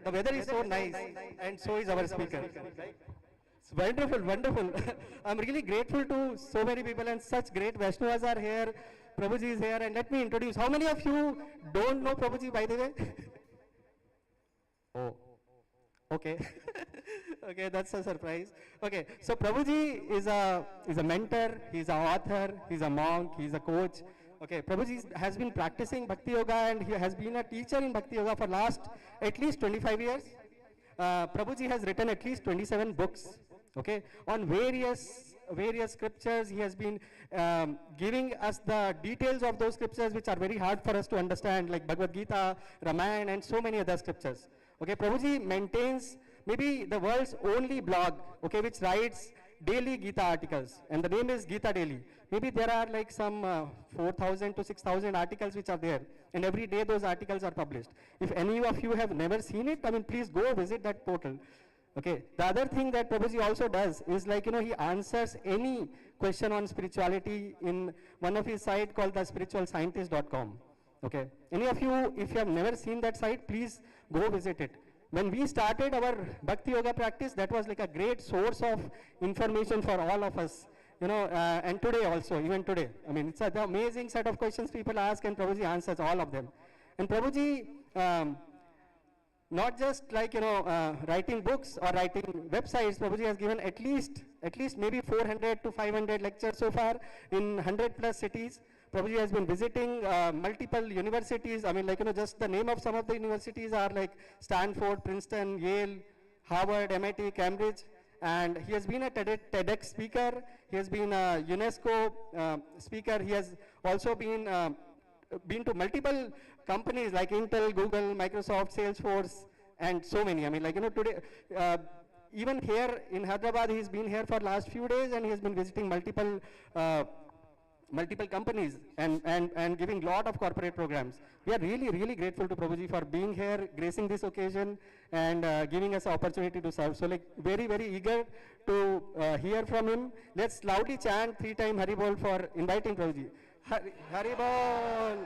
The weather is so nice, and so is our speaker. It's wonderful, wonderful. I'm really grateful to so many people, and such great Vaishnavas are here. Prabhuji is here, and let me introduce. How many of you don't know Prabhuji, by the way? Oh, okay. Okay, that's a surprise. Okay, so Prabhuji is a mentor, he's an author, he's a monk, he's a coach. Okay, Prabhuji has been practicing Bhakti Yoga, and he has been a teacher in Bhakti Yoga for last at least 25 years. Prabhuji has written at least 27 books, okay, on various scriptures. He has been giving us the details of those scriptures which are very hard for us to understand, like Bhagavad Gita, Ramayana, and so many other scriptures. Okay, Prabhuji maintains maybe the world's only blog, okay, which writes daily Gita articles, and the name is Gita Daily. Maybe there are like some 4,000 to 6,000 articles which are there, and every day those articles are published. If any of you have never seen it, I mean, please go visit that portal. Okay. The other thing that Prabhuji also does is, like, he answers any question on spirituality in one of his site called the spiritualscientist.com. Okay. Any of you, if you have never seen that site, please go visit it. When we started our Bhakti Yoga practice, that was like a great source of information for all of us. And today also, even today. I mean, it's the amazing set of questions people ask, and Prabhuji answers all of them. And Prabhuji, not just like, writing books or writing websites, Prabhuji has given at least maybe 400 to 500 lectures so far in 100 plus cities. Prabhuji has been visiting multiple universities. I mean, like, just the name of some of the universities are like Stanford, Princeton, Yale, Harvard, MIT, Cambridge. And he has been a TEDx speaker. He has been a UNESCO speaker. He has also been to multiple companies like Intel, Google, Microsoft, Salesforce, and so many. I mean, like, today, even here in Hyderabad, he's been here for last few days, and he has been visiting multiple companies and giving lot of corporate programs. We are really, really grateful to Prabhuji for being here, gracing this occasion, and giving us an opportunity to serve. So, like, very, very eager to hear from him. Let's loudly chant 3 times Hari Bol for inviting Prabhuji. Hari Bol!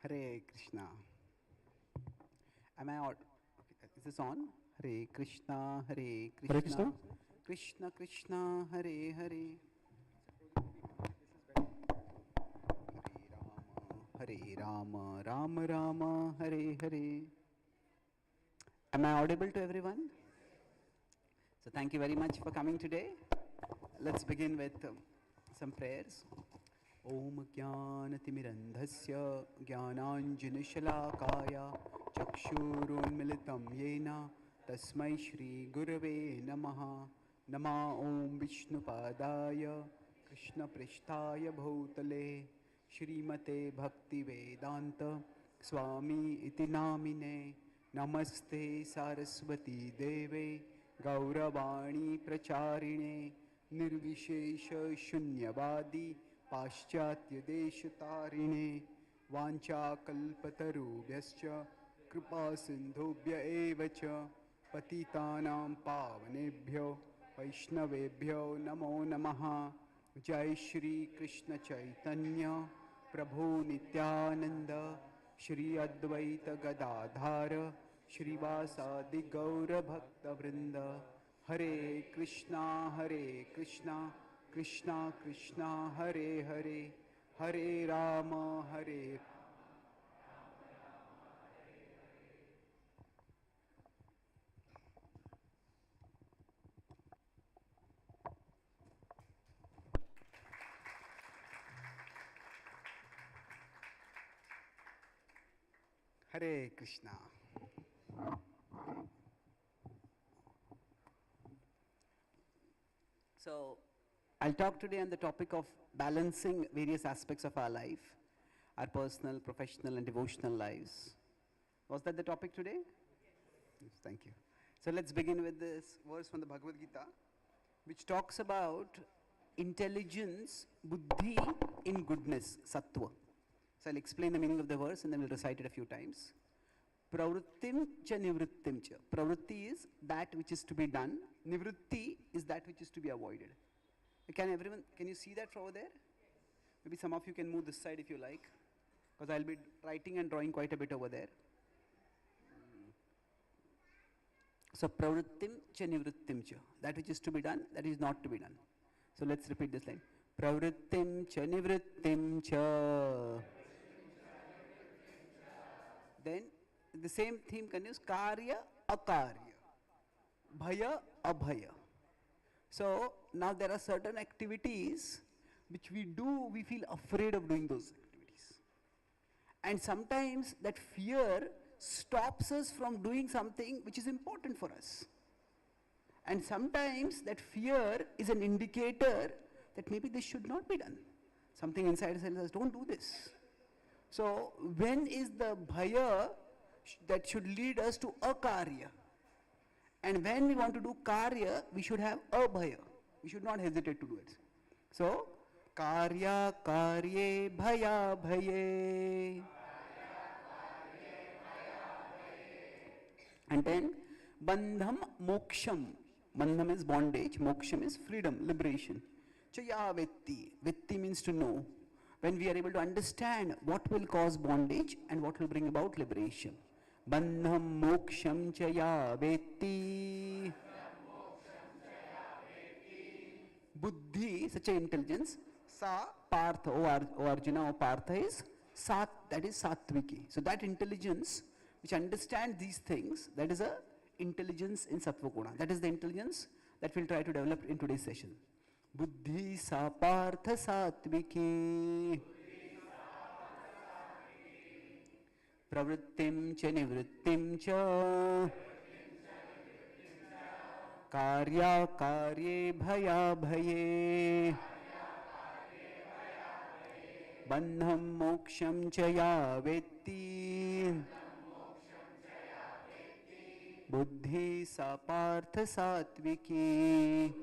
Hare Krishna. Am I on? Is this on? Hare Krishna, Hare Krishna. Hare Krishna. Krishna Krishna, Hare Hare. Hare Rama, Rama Rama, Hare Hare. Am I audible to everyone? So thank you very much for coming today. Let's begin with some prayers. Om Jnanatimirandhasya Jnananjanashalakaya Chakshurunmilitam Yena Tasmai Shri Gurave Namaha. Nama Om Vishnupadaya Krishna Prishtaya Bhutale Shrimate Bhakti Vedanta Swami Iti Namine Namaste Saraswati Deve Gauravani Pracharine Nirvishesha Shunyavadi Paschatya Deshatarine Vancha Kalpatarubhyascha Kripa Sindhubhya Evacha Patitanam Pavanebhyo Vaishnavebhyo Namo Namaha. Jai Shri Krishna Chaitanya Prabhu Nityananda Shri Advaita Gadadhara Shri Vasadi Gaura Bhakta Vrinda. Hare Krishna, Krishna Krishna, Hare Hare, Hare Rama, Hare. Hare Krishna. So, I'll talk today on the topic of balancing various aspects of our life, our personal, professional, and devotional lives. Was that the topic today? Yes, thank you. So, let's begin with this verse from the Bhagavad Gita, which talks about intelligence, buddhi in goodness, sattva. So, I'll explain the meaning of the verse and then we'll recite it a few times. Pravrittim cha nivrittim cha. Pravritti is that which is to be done. Nivritti is that which is to be avoided. Can you see that from over there? Maybe some of you can move this side if you like. because I'll be writing and drawing quite a bit over there. So pravrittim cha nivrittim cha. That which is to be done, that is not to be done. So let's repeat this line. Pravrittim cha nivrittim cha. Then the same theme continues. Karya akarya. Bhaya abhaya. So now there are certain activities which we do, we feel afraid of doing those activities. And sometimes that fear stops us from doing something which is important for us. And sometimes that fear is an indicator that maybe this should not be done. Something inside us says, don't do this. So when is the bhaya that should lead us to akarya? And when we want to do karya, we should have abhaya. We should not hesitate to do it. So, karya karye bhaya bhaye. And then, bandham moksham. Bandham is bondage, moksham is freedom, liberation. Chaya vetti. Vetti means to know. When we are able to understand what will cause bondage and what will bring about liberation. Bandham moksham chaya vetti. Buddhi, such an intelligence. Sa partha, O Arjuna, O partha is sat, that is sattviki. So that intelligence which understands these things, that is a intelligence in sattva guna. That is the intelligence that we'll try to develop in today's session. Buddhi sa partha sattviki. Pravrittim cha nivrittim cha. Karya karye bhaya bhaye. Bandham moksham cha ya vetti. Buddhi sa partha sattviki.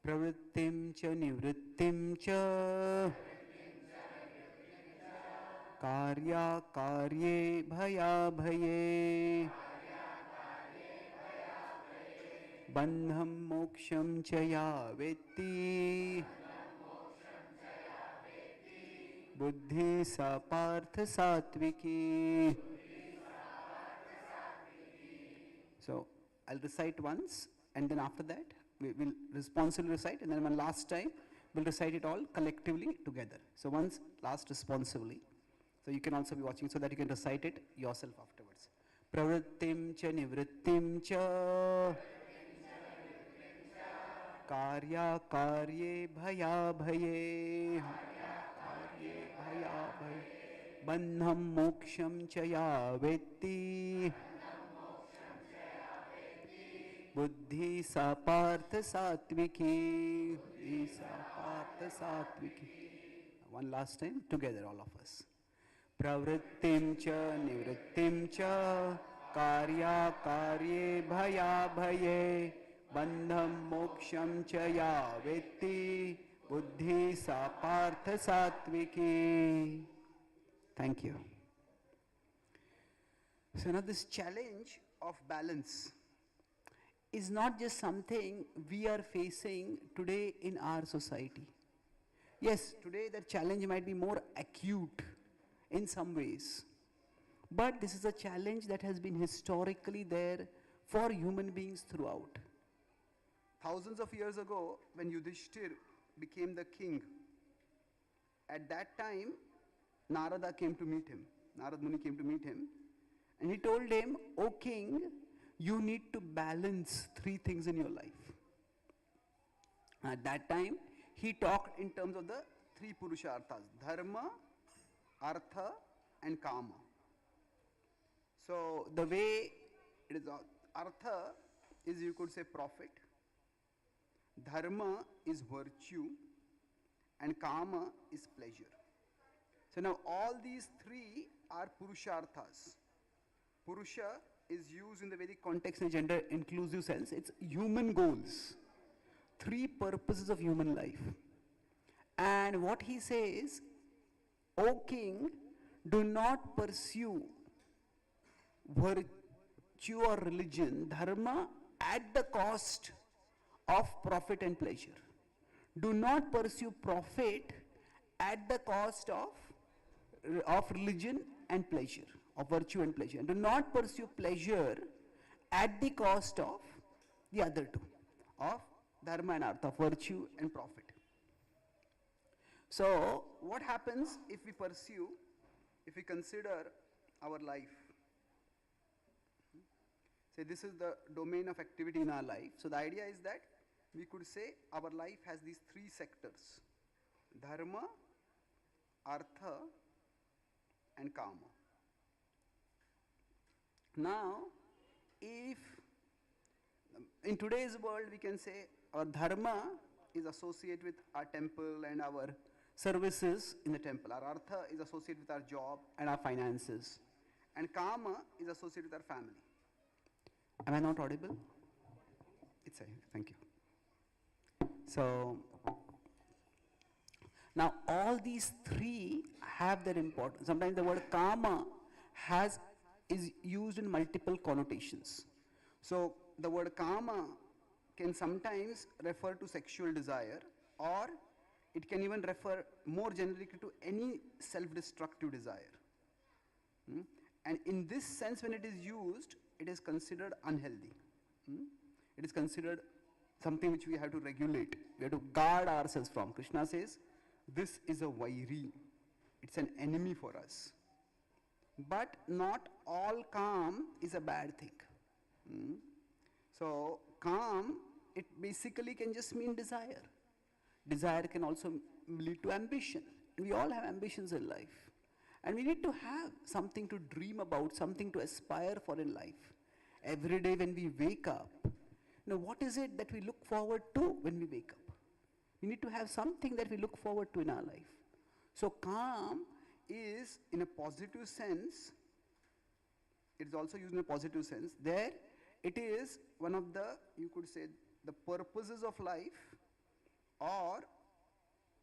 Pravrittim cha nivrittim cha. Karya karye bhaya bhaye. Bandham moksham cha ya vetti. Buddhi sa partha sattviki. So I'll recite once, and then after that we will responsibly recite, and then one last time we'll recite it all collectively together. So once last responsibly. So you can also be watching so that you can recite it yourself afterwards. Pravrittim cha nivrittim cha. Karya karye bhaya bhaye. Bandham moksham cha ya vetti. Buddhi sa partha sattviki. Buddhi sa partha sattviki. One last time together, all of us. Pravrittim cha nivrittim cha. Karya karye bhaya bhaye. Bandham moksham cha ya vetti. Buddhi sa partha sattviki. Thank you. So now this challenge of balance is not just something we are facing today in our society. Yes, today the challenge might be more acute in some ways. But this is a challenge that has been historically there for human beings throughout. Thousands of years ago, when Yudhishthir became the king, at that time, Narada came to meet him. Narad Muni came to meet him. And he told him, O king, you need to balance three things in your life. At that time, he talked in terms of the three purusharthas: dharma, artha, and kama. So the way it is, artha is, you could say, profit, dharma is virtue, and kama is pleasure. So now all these three are purusharthas. Purusha is used in the Vedic context in a gender inclusive sense. It's human goals, three purposes of human life. And what he says, O king, do not pursue virtue or religion, dharma, at the cost of profit and pleasure. Do not pursue profit at the cost of religion and pleasure, of virtue and pleasure. And do not pursue pleasure at the cost of the other two, of dharma and artha, of virtue and profit. So, what happens if we consider our life? Say this is the domain of activity in our life. So, the idea is that we could say our life has these three sectors: dharma, artha, and kama. Now, if in today's world we can say our dharma is associated with our temple and our services in the temple. Our artha is associated with our job and our finances. And kama is associated with our family. Am I not audible? It's a, thank you. So, now all these three have their importance. Sometimes the word kama is used in multiple connotations. So, the word kama can sometimes refer to sexual desire, or it can even refer more generally to any self-destructive desire. And in this sense, when it is used, it is considered unhealthy. It is considered something which we have to regulate. We have to guard ourselves from. Krishna says, this is a vairi. It's an enemy for us. But not all calm is a bad thing. So, calm, it basically can just mean desire. Desire can also lead to ambition. We all have ambitions in life. And we need to have something to dream about, something to aspire for in life. Every day when we wake up, what is it that we look forward to when we wake up? We need to have something that we look forward to in our life. So calm is, in a positive sense, it is also used in a positive sense. There, it is one of the, you could say, the purposes of life, or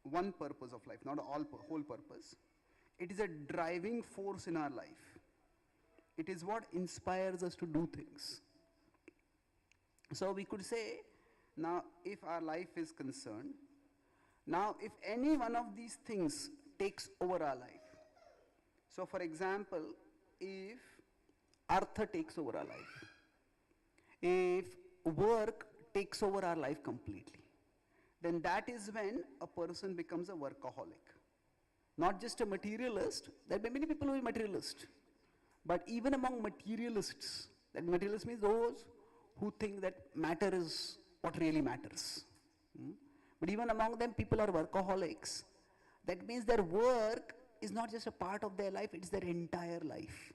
one purpose of life, not whole purpose. It is a driving force in our life. It is what inspires us to do things. So we could say, now if our life is concerned, now if any one of these things takes over our life, so for example, if artha takes over our life, if work takes over our life completely, then that is when a person becomes a workaholic. Not just a materialist. There are many people who are materialist. But even among materialists, that materialist means those who think that matter is what really matters. But even among them, people are workaholics. That means their work is not just a part of their life, it's their entire life.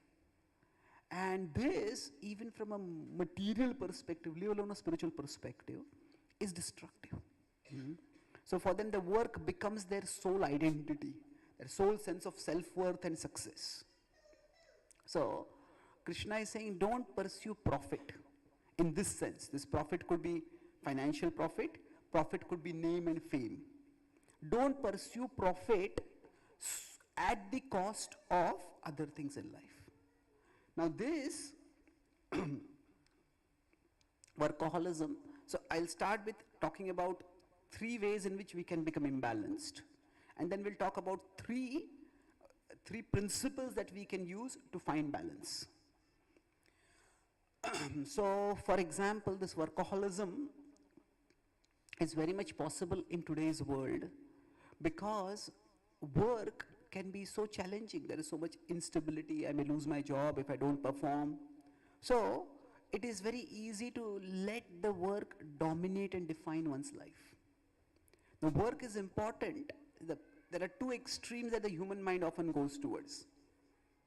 And this, even from a material perspective, leave alone a spiritual perspective, is destructive. So for them, the work becomes their sole identity, their sole sense of self-worth and success. So Krishna is saying, don't pursue profit in this sense. This profit could be financial profit could be name and fame. Don't pursue profit at the cost of other things in life. Now this workaholism, so I'll start with talking about 3 ways in which we can become imbalanced, and then we'll talk about three principles that we can use to find balance. So for example, this workaholism is very much possible in today's world because work can be so challenging. There is so much instability. I may lose my job if I don't perform. So it is very easy to let the work dominate and define one's life. The work is important. There are 2 extremes that the human mind often goes towards.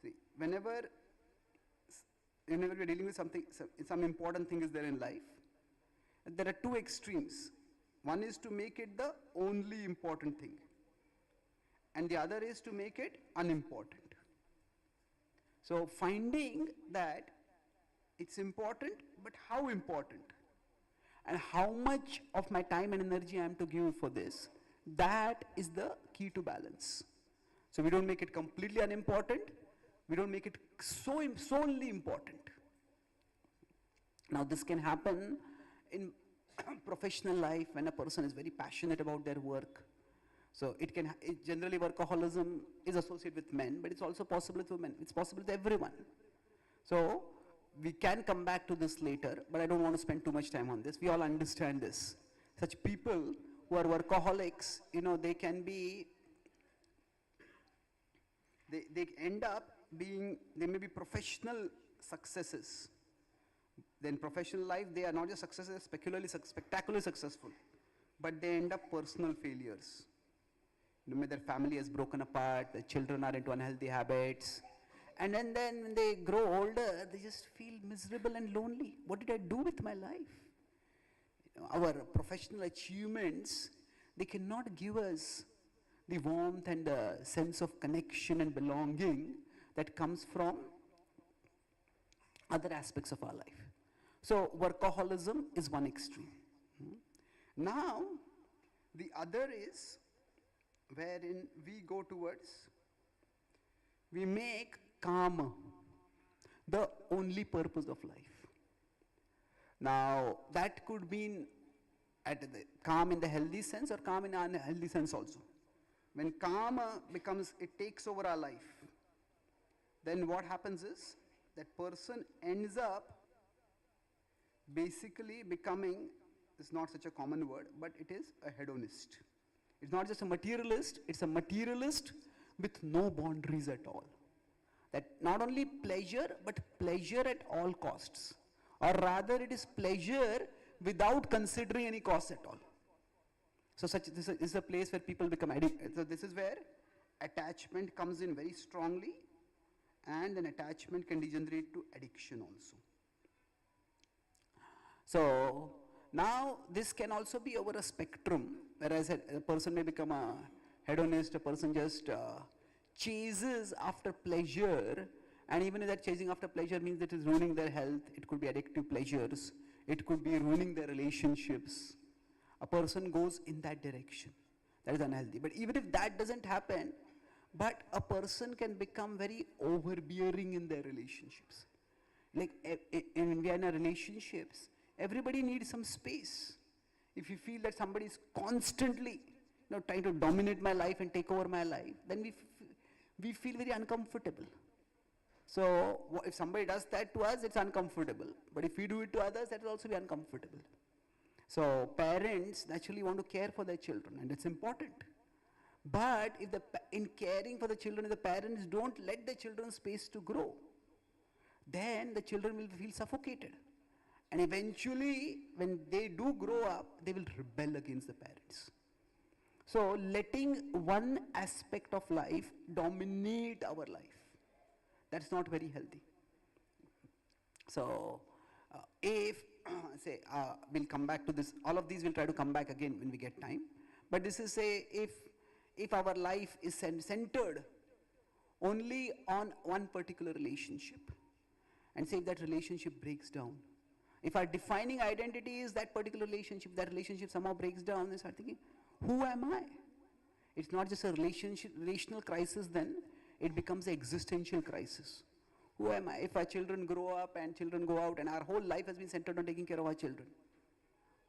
See, whenever we are dealing with something, some important thing is there in life, there are 2 extremes. One is to make it the only important thing, and the other is to make it unimportant. So finding that it's important, but how important, and how much of my time and energy I am to give for this, that is the key to balance. So we don't make it completely unimportant, we don't make it solely important. Now this can happen in professional life when a person is very passionate about their work. So generally workaholism is associated with men, but it's also possible with women. It's possible with everyone. So we can come back to this later, but I don't want to spend too much time on this. We all understand this. Such people who are workaholics, they can be, they end up being, they may be professional successes. Then professional life, they are not just successes, spectacularly successful, but they end up personal failures. Their family has broken apart, their children are into unhealthy habits, and then when they grow older, they just feel miserable and lonely. What did I do with my life? Our professional achievements, they cannot give us the warmth and the sense of connection and belonging that comes from other aspects of our life. So workaholism is one extreme. Now, the other is wherein we go towards, we make karma the only purpose of life. Now, that could mean calm in the healthy sense or calm in an unhealthy sense also. When karma becomes, it takes over our life, then what happens is, that person ends up basically becoming, it's not such a common word, but it is a hedonist. It's not just a materialist, it's a materialist with no boundaries at all. That not only pleasure, but pleasure at all costs. Or rather, it is pleasure without considering any cost at all. So this is a place where people become addicted. So this is where attachment comes in very strongly, and then attachment can degenerate to addiction also. So now this can also be over a spectrum, whereas a person may become a hedonist, a person just chases after pleasure, and even if that chasing after pleasure means that it's ruining their health, it could be addictive pleasures, it could be ruining their relationships. A person goes in that direction. That is unhealthy. But even if that doesn't happen, but a person can become very overbearing in their relationships. Like when we are in our relationships, everybody needs some space. If you feel that somebody is constantly trying to dominate my life and take over my life, then we feel very uncomfortable. So if somebody does that to us, it's uncomfortable. But if we do it to others, that will also be uncomfortable. So parents naturally want to care for their children, and it's important. But if in caring for the children, if the parents don't let the children space to grow, then the children will feel suffocated. And eventually, when they do grow up, they will rebel against the parents. So letting one aspect of life dominate our life, that's not very healthy. So if, we'll come back to this, all of these we'll try to come back again when we get time. But this is if our life is centered only on one particular relationship, and say if that relationship breaks down, if our defining identity is that particular relationship, that relationship somehow breaks down, they start thinking, who am I? It's not just a relational crisis then, it becomes an existential crisis. Who am I? If our children grow up and children go out and our whole life has been centered on taking care of our children.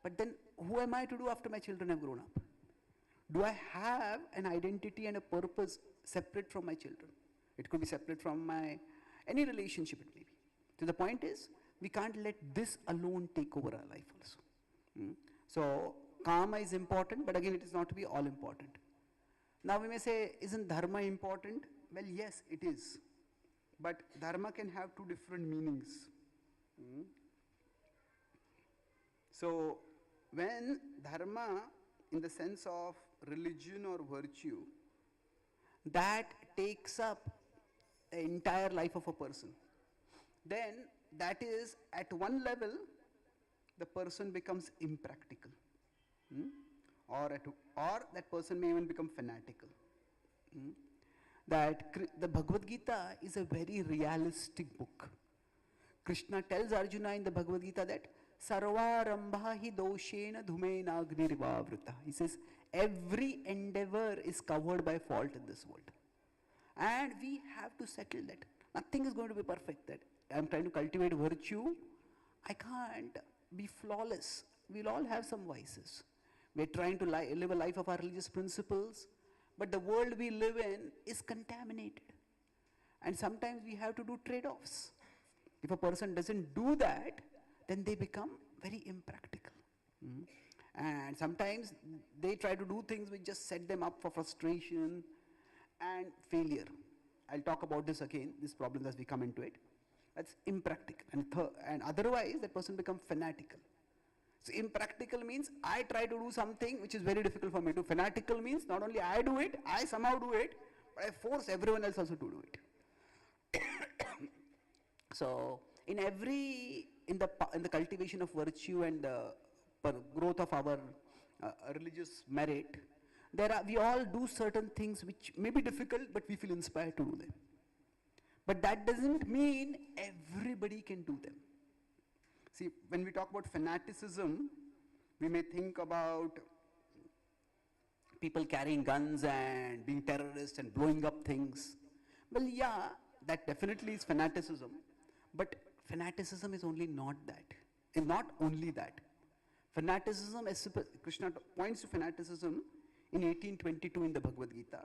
But then who am I to do after my children have grown up? Do I have an identity and a purpose separate from my children? It could be separate from any relationship it may be. So the point is, we can't let this alone take over our life also. So karma is important, but again it is not to be all important. Now we may say, isn't dharma important? Well, yes, it is. But dharma can have two different meanings. So when dharma, in the sense of religion or virtue, that takes up the entire life of a person, then that is, at one level, the person becomes impractical. Or that person may even become fanatical. That the Bhagavad Gita is a very realistic book. Krishna tells Arjuna in the Bhagavad Gita that Sarvarambha hi doshena dhumena agnirvavrita. He says, every endeavor is covered by fault in this world. And we have to settle that. Nothing is going to be perfect. That I'm trying to cultivate virtue. I can't be flawless. We'll all have some vices. We're trying to live a life of our religious principles, but the world we live in is contaminated. And sometimes we have to do trade-offs. If a person doesn't do that, then they become very impractical. And sometimes they try to do things which just set them up for frustration and failure. I'll talk about this again, this problem as we come into it. That's impractical. And otherwise, that person becomes fanatical. So impractical means I try to do something which is very difficult for me to. Fanatical means not only I do it, I somehow do it, but I force everyone else also to do it. So in the cultivation of virtue and the growth of our religious merit, we all do certain things which may be difficult, but we feel inspired to do them. But that doesn't mean everybody can do them. See, when we talk about fanaticism, we may think about people carrying guns and being terrorists and blowing up things. Well, yeah, that definitely is fanaticism. But fanaticism is only not that. It's not only that. Fanaticism, as Krishna points to fanaticism in 1822 in the Bhagavad Gita,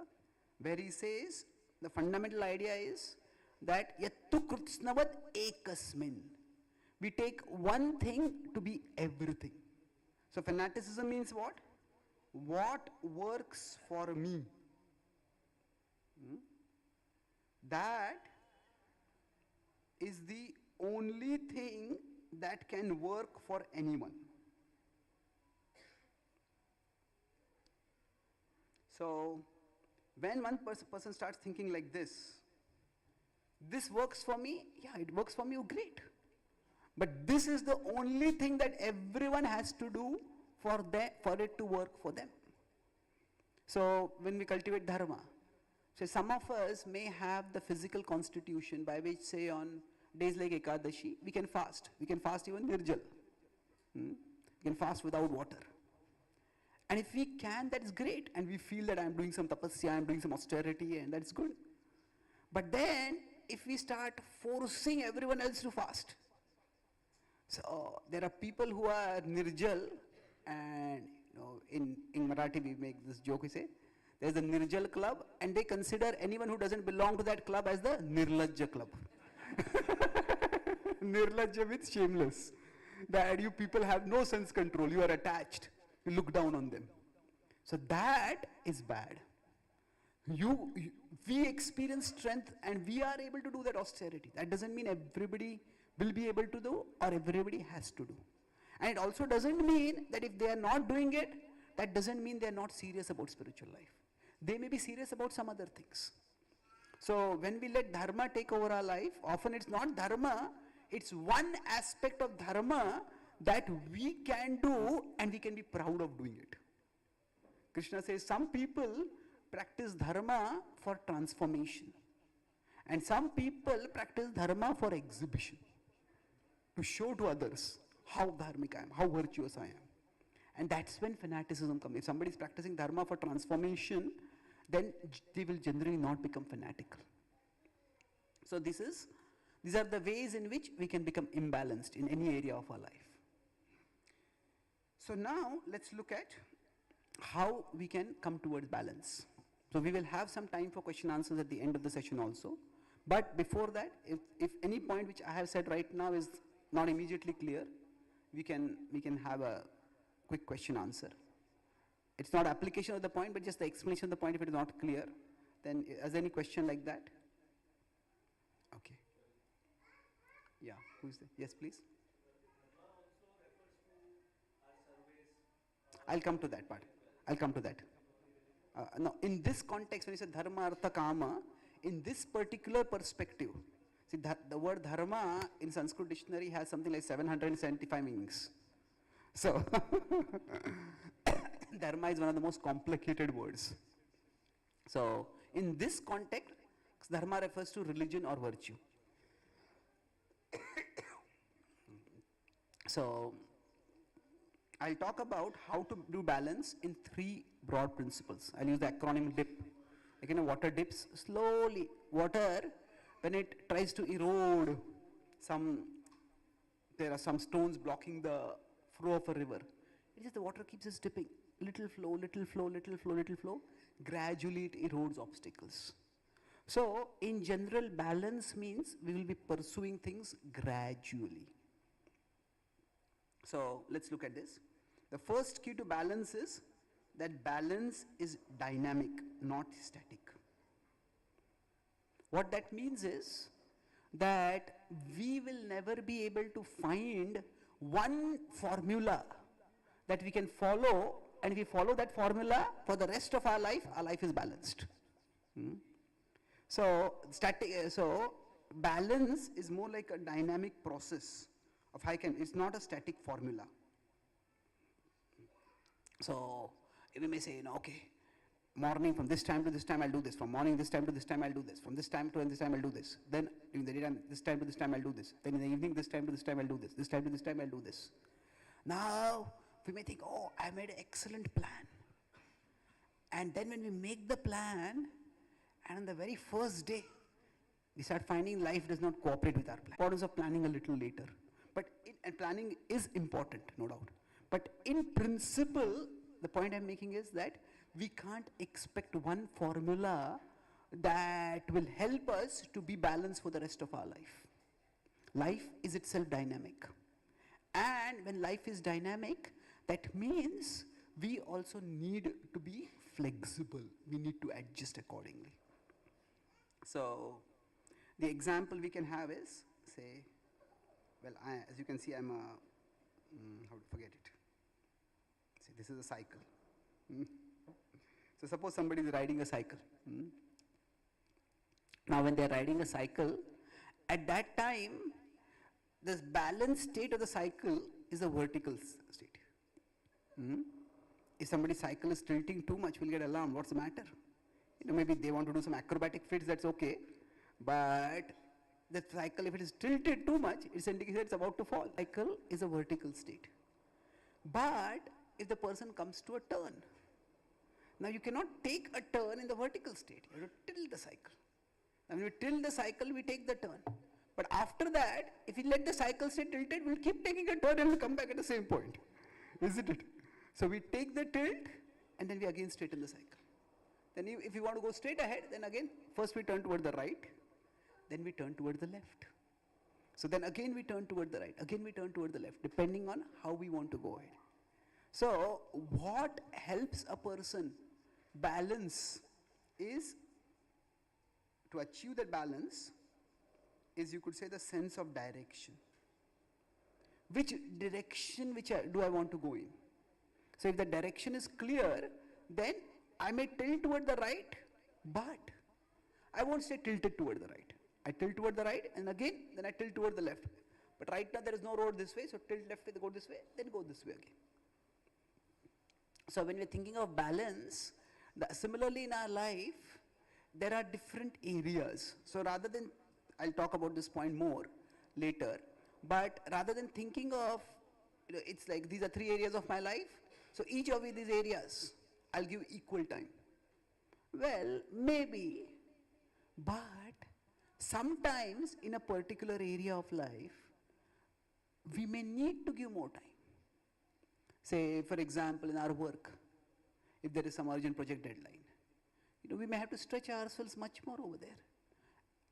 where he says the fundamental idea is that yattu krutsnavat ekasmin. We take one thing to be everything. So fanaticism means what? What works for me? That is the only thing that can work for anyone. So when one person starts thinking like this works for me, yeah, it works for me, oh, great. But this is the only thing that everyone has to do for it to work for them. So when we cultivate dharma, so some of us may have the physical constitution by which, say, on days like Ekadashi, we can fast. We can fast even nirjal. We can fast without water. And if we can, that is great. And we feel that I'm doing some tapasya, I'm doing some austerity, and that's good. But then, if we start forcing everyone else to fast, so there are people who are nirjal, and in Marathi we make this joke, we say, there's the Nirjal club, and they consider anyone who doesn't belong to that club as the Nirlajja club. Nirlajja means shameless. That you people have no sense control, you are attached, you look down on them. So that is bad. We experience strength and we are able to do that austerity. That doesn't mean everybody will be able to do or everybody has to do. And it also doesn't mean that if they are not doing it, that doesn't mean they are not serious about spiritual life. They may be serious about some other things. So when we let dharma take over our life, often it's not dharma, it's one aspect of dharma that we can do and we can be proud of doing it. Krishna says some people practice dharma for transformation and some people practice dharma for exhibition, to show to others how dharmic I am, how virtuous I am. And that's when fanaticism comes. If somebody is practicing dharma for transformation, then they will generally not become fanatical. So these are the ways in which we can become imbalanced in any area of our life. So now let's look at how we can come towards balance. So we will have some time for question answers at the end of the session also. But before that, if any point which I have said right now is not immediately clear, we can have a quick question answer. It's not application of the point, but just the explanation of the point. If it is not clear, then is there any question like that? Okay. Yeah, who's there? Yes, please. I'll come to that part. I'll come to that. Now, in this context, when you say dharma, artha, kama, in this particular perspective, see, the word dharma in Sanskrit dictionary has something like 775 meanings. So, dharma is one of the most complicated words. So, in this context, dharma refers to religion or virtue. So, I'll talk about how to do balance in 3 broad principles. I'll use the acronym DIP. Like water dips slowly. Water, when it tries to erode, there are some stones blocking the flow of a river. It is the water keeps us dipping. little flow, little flow, little flow, little flow, gradually it erodes obstacles. So, in general, balance means we will be pursuing things gradually. So, let's look at this. The first key to balance is that balance is dynamic, not static. What that means is that we will never be able to find one formula that we can follow, and if we follow that formula for the rest of our life is balanced. So, balance is more like a dynamic process of it's not a static formula. So, we may say, okay, morning from this time to this time I'll do this, from morning this time to this time I'll do this, from this time to this time I'll do this, then in the daytime this time to this time I'll do this, then in the evening this time to this time I'll do this time to this time I'll do this. Now, we may think, oh, I made an excellent plan. And then when we make the plan, and on the very first day, we start finding life does not cooperate with our plan. Importance of planning a little later. And planning is important, no doubt. But in principle, the point I'm making is that we can't expect one formula that will help us to be balanced for the rest of our life. Life is itself dynamic. And when life is dynamic, that means we also need to be flexible. We need to adjust accordingly. So, the example we can have is, say, well, as you can see, I'm how to forget it. See, this is a cycle. So, suppose somebody is riding a cycle. Now, when they are riding a cycle, at that time, this balanced state of the cycle is a vertical state. If somebody's cycle is tilting too much, we'll get alarmed. What's the matter? Maybe they want to do some acrobatic flips, that's okay. But the cycle, if it is tilted too much, it indicates it's about to fall. Cycle is a vertical state. But if the person comes to a turn, now you cannot take a turn in the vertical state. You have to tilt the cycle. Now when we tilt the cycle, we take the turn. But after that, if we let the cycle stay tilted, we'll keep taking a turn and we'll come back at the same point. Isn't it? So we take the tilt and then we again straighten the cycle. Then if you want to go straight ahead, then again, first we turn toward the right, then we turn toward the left. So then again we turn toward the right, again we turn toward the left, depending on how we want to go ahead. So what helps a person balance is, to achieve that balance, is you could say the sense of direction. Which direction do I want to go in? So if the direction is clear, then I may tilt toward the right, but I won't stay tilted toward the right. I tilt toward the right and again, then I tilt toward the left. But right now there is no road this way, so tilt left way, go this way, then go this way again. So when we're thinking of balance, similarly in our life, there are different areas. So rather than, I'll talk about this point more later, but rather than thinking of, it's like these are 3 areas of my life, so each of these areas, I'll give equal time. Well, maybe, but sometimes in a particular area of life, we may need to give more time. Say, for example, in our work, if there is some urgent project deadline, we may have to stretch ourselves much more over there.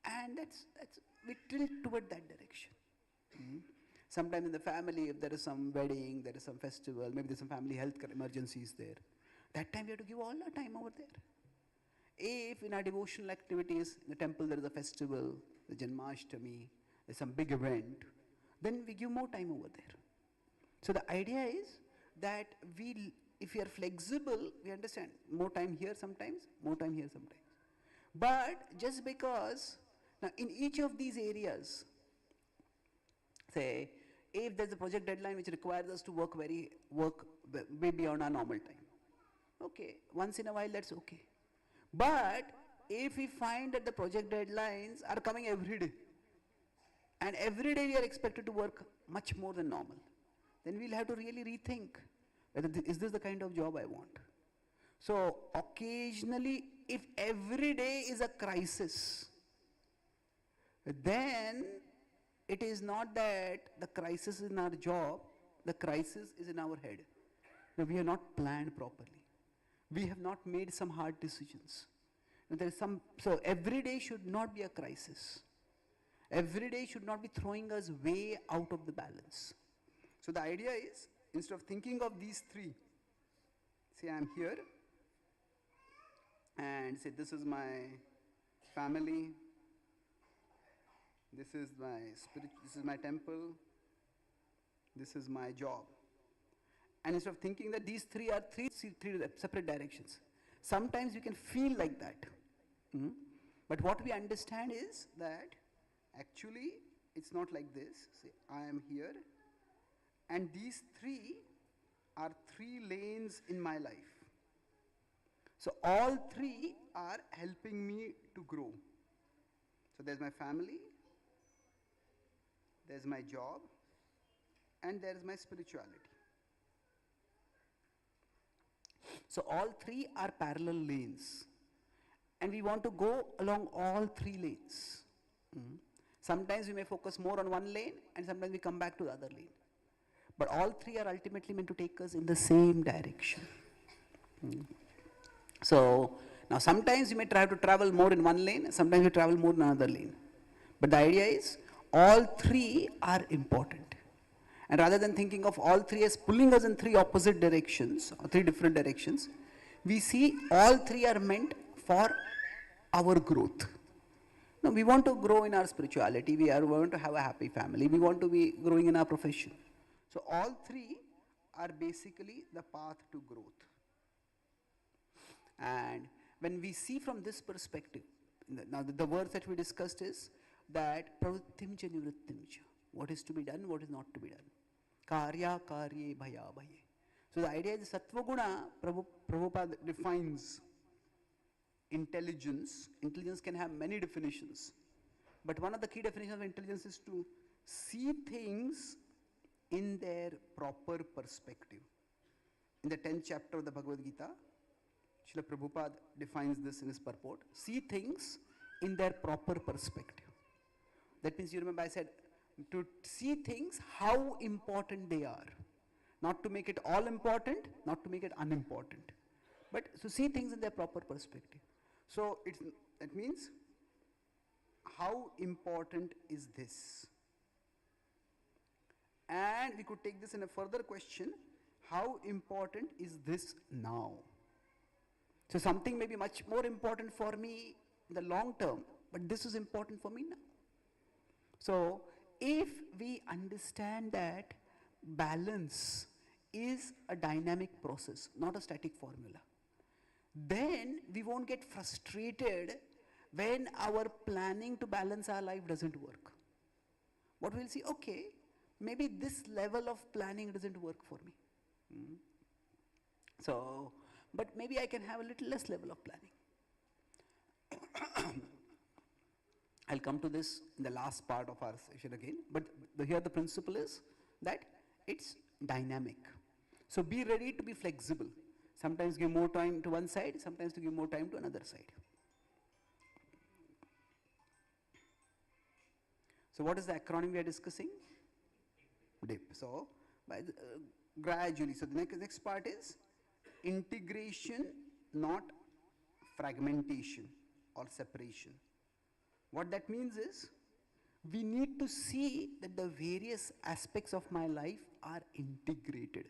And we tilt toward that direction. Sometimes in the family, if there is some wedding, there is some festival, maybe there's some family health emergencies there, that time we have to give all our time over there. If in our devotional activities, in the temple there is a festival, the Janmashtami, there's some big event, then we give more time over there. So the idea is that if we are flexible, we understand more time here sometimes, more time here sometimes. But just because, now in each of these areas, say, if there's a project deadline which requires us to work way beyond our normal time, okay, once in a while that's okay. But if we find that the project deadlines are coming every day, and every day we are expected to work much more than normal, then we'll have to really rethink whether is this the kind of job I want. So occasionally, if every day is a crisis, then it is not that the crisis is in our job, the crisis is in our head. No, we have not planned properly. We have not made some hard decisions. There is so every day should not be a crisis. Every day should not be throwing us way out of the balance. So the idea is, instead of thinking of these three, say I am here, and say this is my family, this is my spirit, this is my temple, this is my job. And instead of thinking that these three are three separate directions, sometimes you can feel like that. But what we understand is that actually it's not like this. Say, I am here, and these three are three lanes in my life. So all three are helping me to grow. So there's my family, there's my job, and there's my spirituality. So all three are parallel lanes, and we want to go along all three lanes. Sometimes we may focus more on one lane, and sometimes we come back to the other lane. But all three are ultimately meant to take us in the same direction. So now sometimes you may try to travel more in one lane, sometimes you travel more in another lane. But the idea is all three are important. And rather than thinking of all three as pulling us in three opposite directions or three different directions, we see all three are meant for our growth. No, we want to grow in our spirituality, we want to have a happy family, we want to be growing in our profession. So all three are basically the path to growth. And when we see from this perspective, now the words that we discussed is that pravrittimcha nivrittimcha, what is to be done, what is not to be done. Karya karye bhaya bhaye. So the idea is Sattva Guna, Prabhupada defines intelligence. Intelligence can have many definitions. But one of the key definitions of intelligence is to see things in their proper perspective. In the 10th chapter of the Bhagavad Gita, Srila Prabhupada defines this in his purport. See things in their proper perspective. That means, you remember I said, to see things how important they are. Not to make it all important, not to make it unimportant. But to see things in their proper perspective. So that means, how important is this? And we could take this in a further question, how important is this now? So something may be much more important for me in the long term, but this is important for me now. So if we understand that balance is a dynamic process, not a static formula, then we won't get frustrated when our planning to balance our life doesn't work. What we'll see, okay, maybe this level of planning doesn't work for me. So, but maybe I can have a little less level of planning. I'll come to this in the last part of our session again, but here the principle is that it's dynamic. So be ready to be flexible. Sometimes give more time to one side, sometimes to give more time to another side. So what is the acronym we are discussing? DIP. So gradually, so the next part is integration, not fragmentation or separation. What that means is, we need to see that the various aspects of my life are integrated.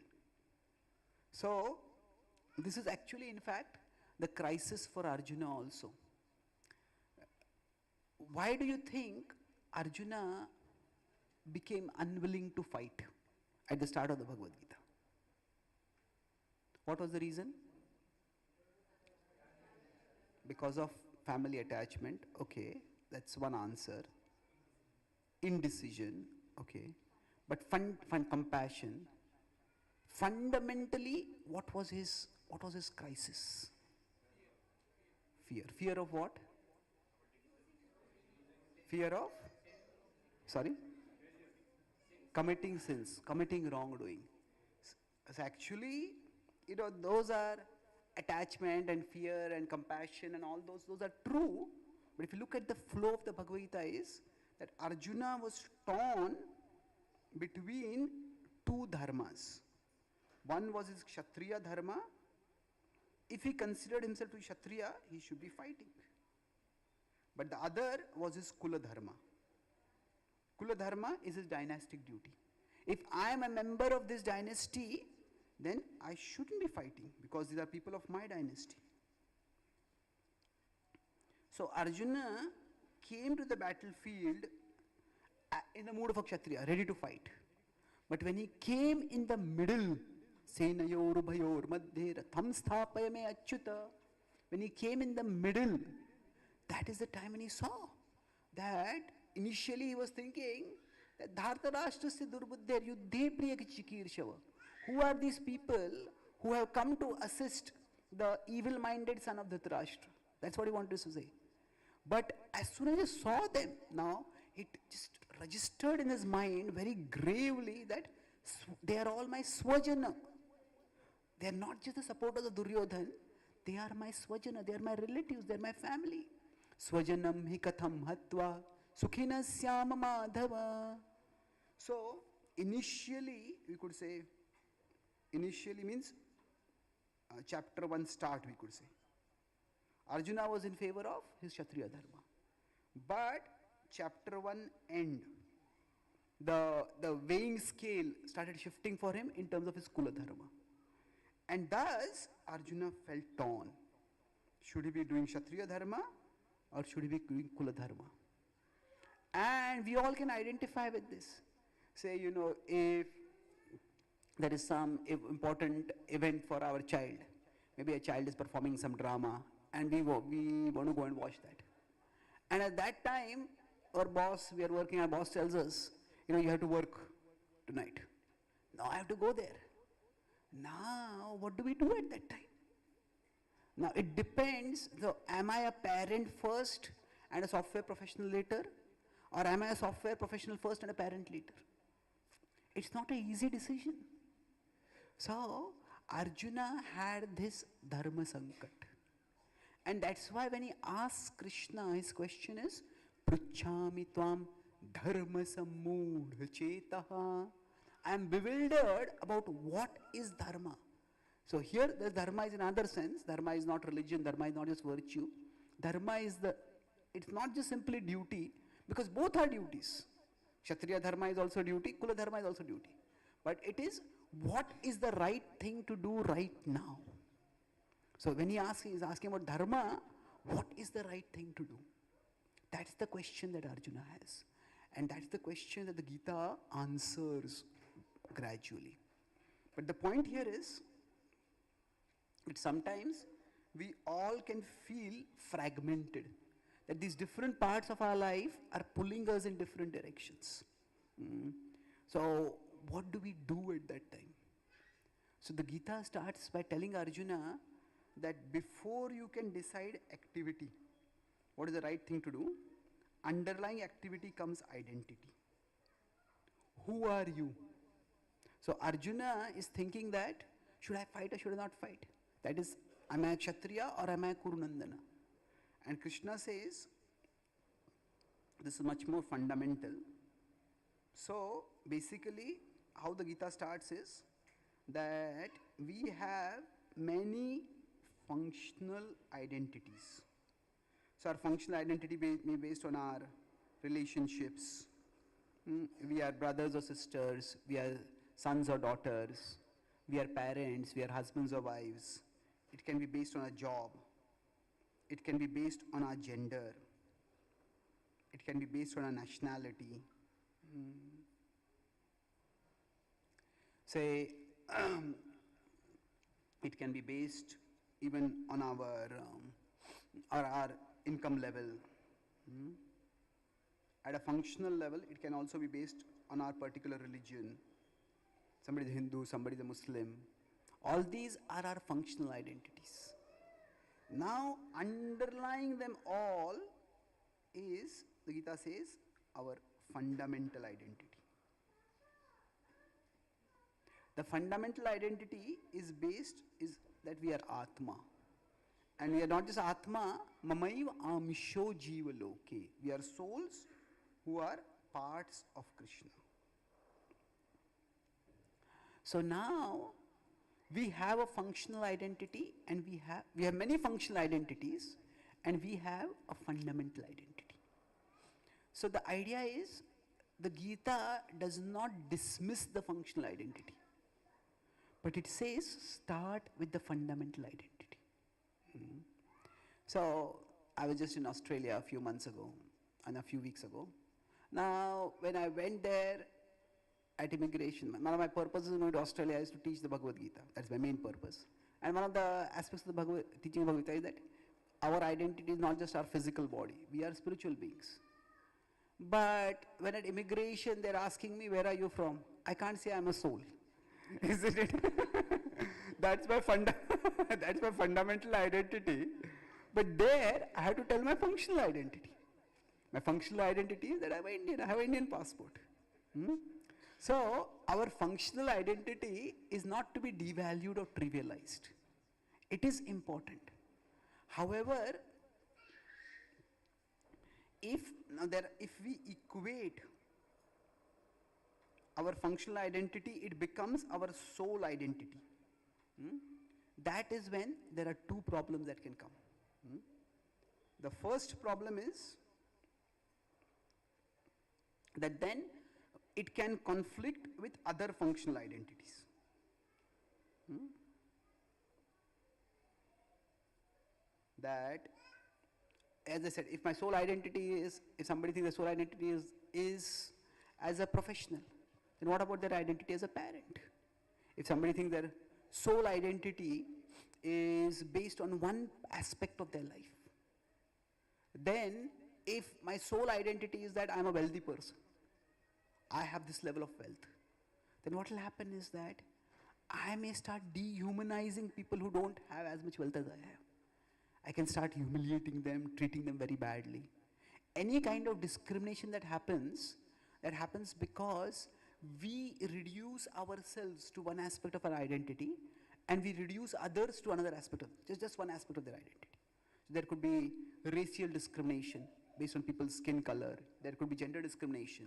So this is actually, in fact, the crisis for Arjuna also. Why do you think Arjuna became unwilling to fight at the start of the Bhagavad Gita? What was the reason? Because of family attachment. Okay, that's one answer. Indecision. Okay, but compassion. Fundamentally, what was his crisis? Fear. Fear of what? Fear of? Sorry? Committing sins, committing wrongdoing. So actually, those are attachment and fear and compassion and all those are true. But if you look at the flow of the Bhagavad Gita is that Arjuna was torn between two dharmas. One was his Kshatriya dharma. If he considered himself to be Kshatriya, he should be fighting. But the other was his Kula dharma. Kula dharma is his dynastic duty. If I am a member of this dynasty, then I shouldn't be fighting because these are people of my dynasty. So Arjuna came to the battlefield in the mood of a Kshatriya, ready to fight. But when he came in the middle, Senayor Bhayor Madhye Ratham Sthapayame Achyuta, when he came in the middle, that is the time when he saw that initially he was thinking that Dhartarashtrasya Durbuddher Yuddhe Priyakachikirshava. Who are these people who have come to assist the evil-minded son of Dhritarashtra? That's what he wanted to say. But as soon as he saw them, now it just registered in his mind very gravely that they are all my swajana. They are not just the supporters of Duryodhan, they are my swajana, they are my relatives, they are my family. Swajanam hi katham hatva sukhina syama madhava. So initially, we could say, initially means chapter 1 start, we could say. Arjuna was in favor of his Kshatriya dharma. But chapter 1 end, the weighing scale started shifting for him in terms of his Kula dharma. And thus Arjuna felt torn. Should he be doing Kshatriya dharma or should he be doing Kula dharma? And we all can identify with this. Say, if there is some important event for our child, maybe a child is performing some drama and we want to go and watch that. And at that time, our boss tells us, you have to work tonight. Now I have to go there. Now, what do we do at that time? Now, it depends. So, am I a parent first and a software professional later? Or am I a software professional first and a parent later? It's not an easy decision. So, Arjuna had this dharma sankat. And that's why when he asks Krishna, his question is, Pruchhami tvam dharma sammudha chetaha. I am bewildered about what is dharma. So here the dharma is in another sense. Dharma is not religion, dharma is not just virtue. Dharma is it's not just simply duty, because both are duties. Kshatriya dharma is also duty, Kula dharma is also duty. But it is, what is the right thing to do right now? So when he is asking about dharma, what is the right thing to do? That's the question that Arjuna has. And that's the question that the Gita answers gradually. But the point here is that sometimes we all can feel fragmented, that these different parts of our life are pulling us in different directions. So what do we do at that time? So the Gita starts by telling Arjuna that before you can decide activity, what is the right thing to do, underlying activity comes identity. Who are you? So Arjuna is thinking that, should I fight or should I not fight? That is, am I a Kshatriya or am I a Kurunandana? And Krishna says, this is much more fundamental. So basically, how the Gita starts is that we have many functional identities. So our functional identity may be based on our relationships. We are brothers or sisters, we are sons or daughters, we are parents, we are husbands or wives. It can be based on a job. It can be based on our gender. It can be based on our nationality. Say, it can be based even on our income level. At a functional level, it can also be based on our particular religion. Somebody is a Hindu, somebody is a Muslim. All these are our functional identities. Now, underlying them all is, the Gita says, our fundamental identity. The fundamental identity is that we are Atma. And we are not just Atma, Mamaiva Amsho Jiva Loke. We are souls who are parts of Krishna. So now, We have a functional identity, and we have many functional identities, and we have a fundamental identity. So the idea is, the Gita does not dismiss the functional identity, but it says start with the fundamental identity. So I was just in Australia a few months ago and a few weeks ago. Now, when I went there at immigration, one of my purposes in going to Australia is to teach the Bhagavad Gita. That's my main purpose. And one of the aspects of the teaching of Bhagavad Gita is that our identity is not just our physical body. We are spiritual beings. But when at immigration they're asking me, where are you from? I can't say I'm a soul. Isn't it? That's my that's my fundamental identity. But there, I have to tell my functional identity. My functional identity is that I'm Indian. I have an Indian passport. So, our functional identity is not to be devalued or trivialized. It is important. However, if we equate our functional identity, it becomes our soul identity. That is when there are two problems that can come. The first problem is that then it can conflict with other functional identities. That, as I said, if my soul identity is, if somebody thinks their soul identity is as a professional, then what about their identity as a parent? If somebody thinks their soul identity is based on one aspect of their life, then if my soul identity is that I'm a wealthy person, I have this level of wealth, then what will happen is that I may start dehumanizing people who don't have as much wealth as I have. I can start humiliating them, treating them very badly. Any kind of discrimination that happens because we reduce ourselves to one aspect of our identity and we reduce others to another aspect of just one aspect of their identity. So there could be racial discrimination based on people's skin color. There could be gender discrimination.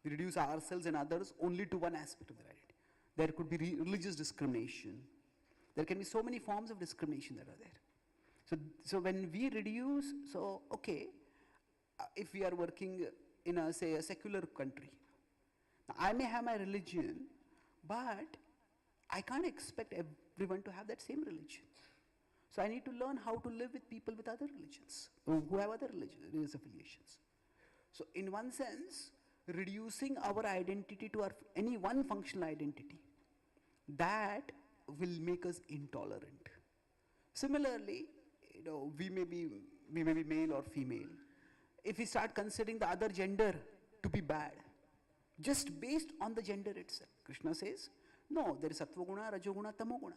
We reduce ourselves and others only to one aspect of their identity. There could be religious discrimination. There can be so many forms of discrimination that are there. So when we reduce, if we are working in a secular country, now I may have my religion, but I can't expect everyone to have that same religion. So I need to learn how to live with people with other religions, who have other religious affiliations. So in one sense, reducing our identity to any one functional identity, that will make us intolerant. Similarly, we may be male or female. If we start considering the other gender to be bad, just based on the gender itself, Krishna says, no, there is Sattva Guna, Rajoguna, Tamoguna.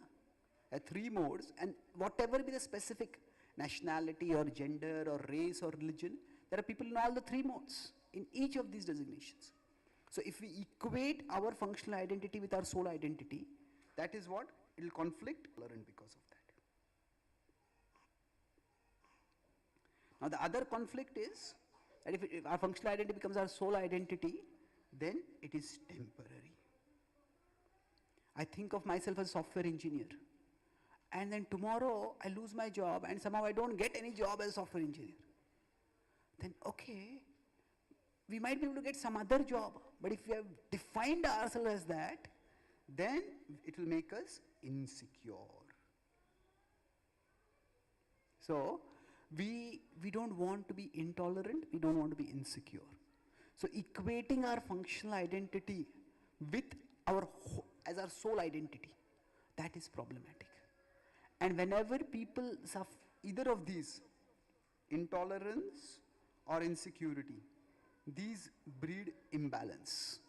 There are three modes, and whatever be the specific nationality or gender or race or religion, there are people in all the three modes, in each of these designations. So if we equate our functional identity with our soul identity, that is what? It will conflict because of that. Now the other conflict is that if our functional identity becomes our soul identity, then it is temporary. I think of myself as a software engineer, and then tomorrow I lose my job and somehow I don't get any job as a software engineer. Then okay, we might be able to get some other job, but if we have defined ourselves as that, then it will make us insecure. So we don't want to be intolerant, we don't want to be insecure. So equating our functional identity with as our soul identity, that is problematic. And whenever people suffer either of these, intolerance or insecurity, these breed imbalance.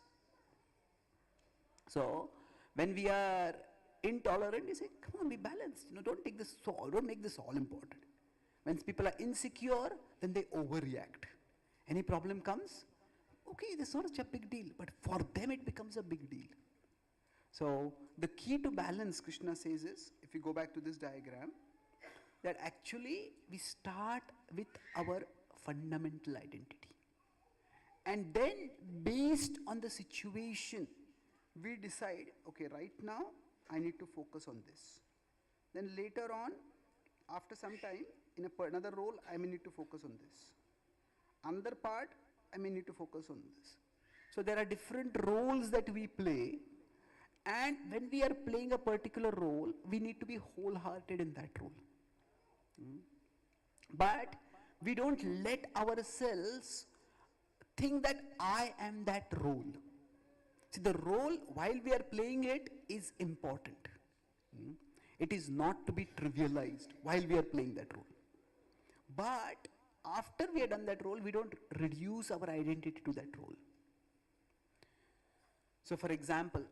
So when we are intolerant, we say, come on, be balanced. Don't take this don't make this all important. When people are insecure, then they overreact. Any problem comes, okay, that's not such a big deal, but for them it becomes a big deal. So the key to balance, Krishna says, is, if we go back to this diagram, that actually we start with our fundamental identity. And then based on the situation, we decide, okay, right now I need to focus on this. Then later on, after some time, in another role, I may need to focus on this. Another part, I may need to focus on this. So there are different roles that we play, and when we are playing a particular role, we need to be wholehearted in that role. But we don't let ourselves think that I am that role. See, the role, while we are playing it, is important. It is not to be trivialized while we are playing that role. But after we have done that role, we don't reduce our identity to that role. So for example,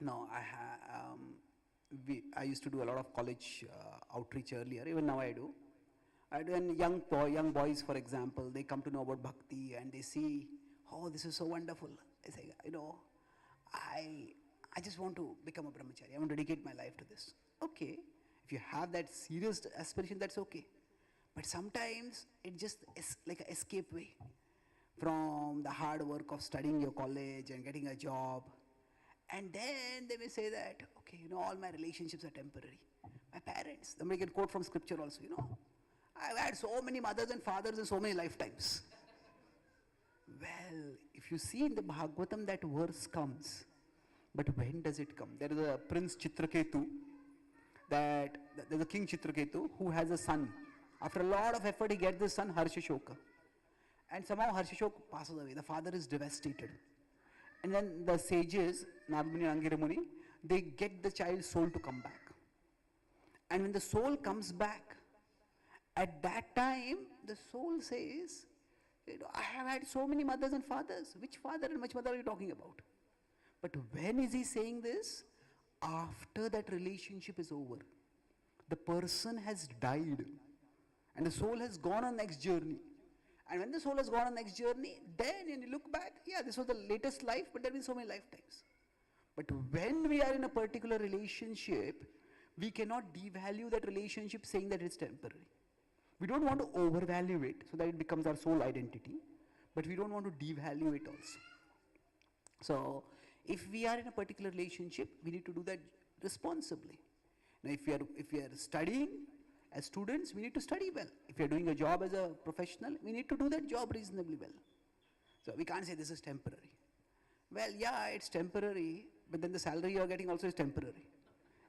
no, I used to do a lot of college outreach earlier, even now I do. And young boys, for example, they come to know about bhakti and they see, oh, this is so wonderful. I say, I just want to become a brahmachari. I want to dedicate my life to this. Okay, if you have that serious aspiration, that's okay. But sometimes it just is like an escape way from the hard work of studying your college and getting a job. And then they may say that, okay, all my relationships are temporary. My parents, somebody can quote from scripture also, I've had so many mothers and fathers in so many lifetimes. Well, if you see in the Bhagavatam, that verse comes. But when does it come? There is a Prince Chitraketu, there's a King Chitraketu who has a son. After a lot of effort, he gets this son, Harshashoka. And somehow Harshashoka passes away. The father is devastated. And then the sages, Nagmuni and Angiramuni, they get the child's soul to come back. And when the soul comes back, at that time, the soul says, I have had so many mothers and fathers. Which father and which mother are you talking about? But when is he saying this? After that relationship is over. The person has died. And the soul has gone on next journey. And when the soul has gone on next journey, then when you look back, yeah, this was the latest life, but there have been so many lifetimes. But when we are in a particular relationship, we cannot devalue that relationship saying that it's temporary. We don't want to overvalue it so that it becomes our sole identity, but we don't want to devalue it also. So, if we are in a particular relationship, we need to do that responsibly. Now, if we are studying as students, we need to study well. If we are doing a job as a professional, we need to do that job reasonably well. So, we can't say this is temporary. Well, yeah, it's temporary, but then the salary you are getting also is temporary,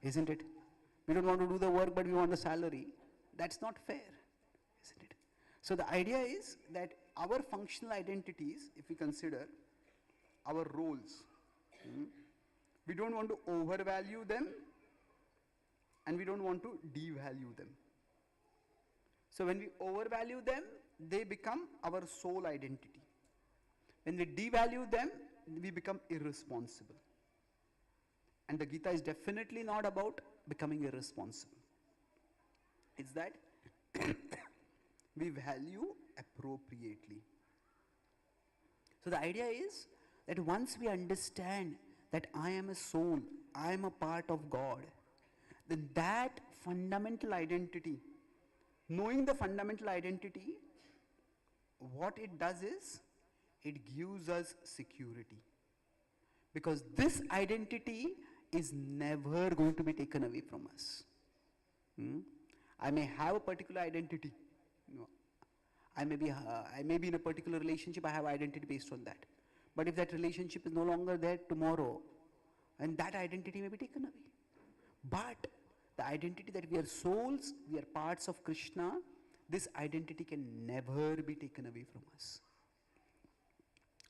isn't it? We don't want to do the work, but we want the salary. That's not fair, isn't it? So, the idea is that our functional identities, if we consider our roles, we don't want to overvalue them and we don't want to devalue them. So when we overvalue them, they become our sole identity. When we devalue them, we become irresponsible. And the Gita is definitely not about becoming irresponsible. It's that we value appropriately. So the idea is that once we understand that I am a soul, I am a part of God, then that fundamental identity, knowing the fundamental identity, what it does is, it gives us security. Because this identity is never going to be taken away from us. I may have a particular identity. I may be in a particular relationship, I have identity based on that. But if that relationship is no longer there tomorrow, and that identity may be taken away. But the identity that we are souls, we are parts of Krishna, this identity can never be taken away from us.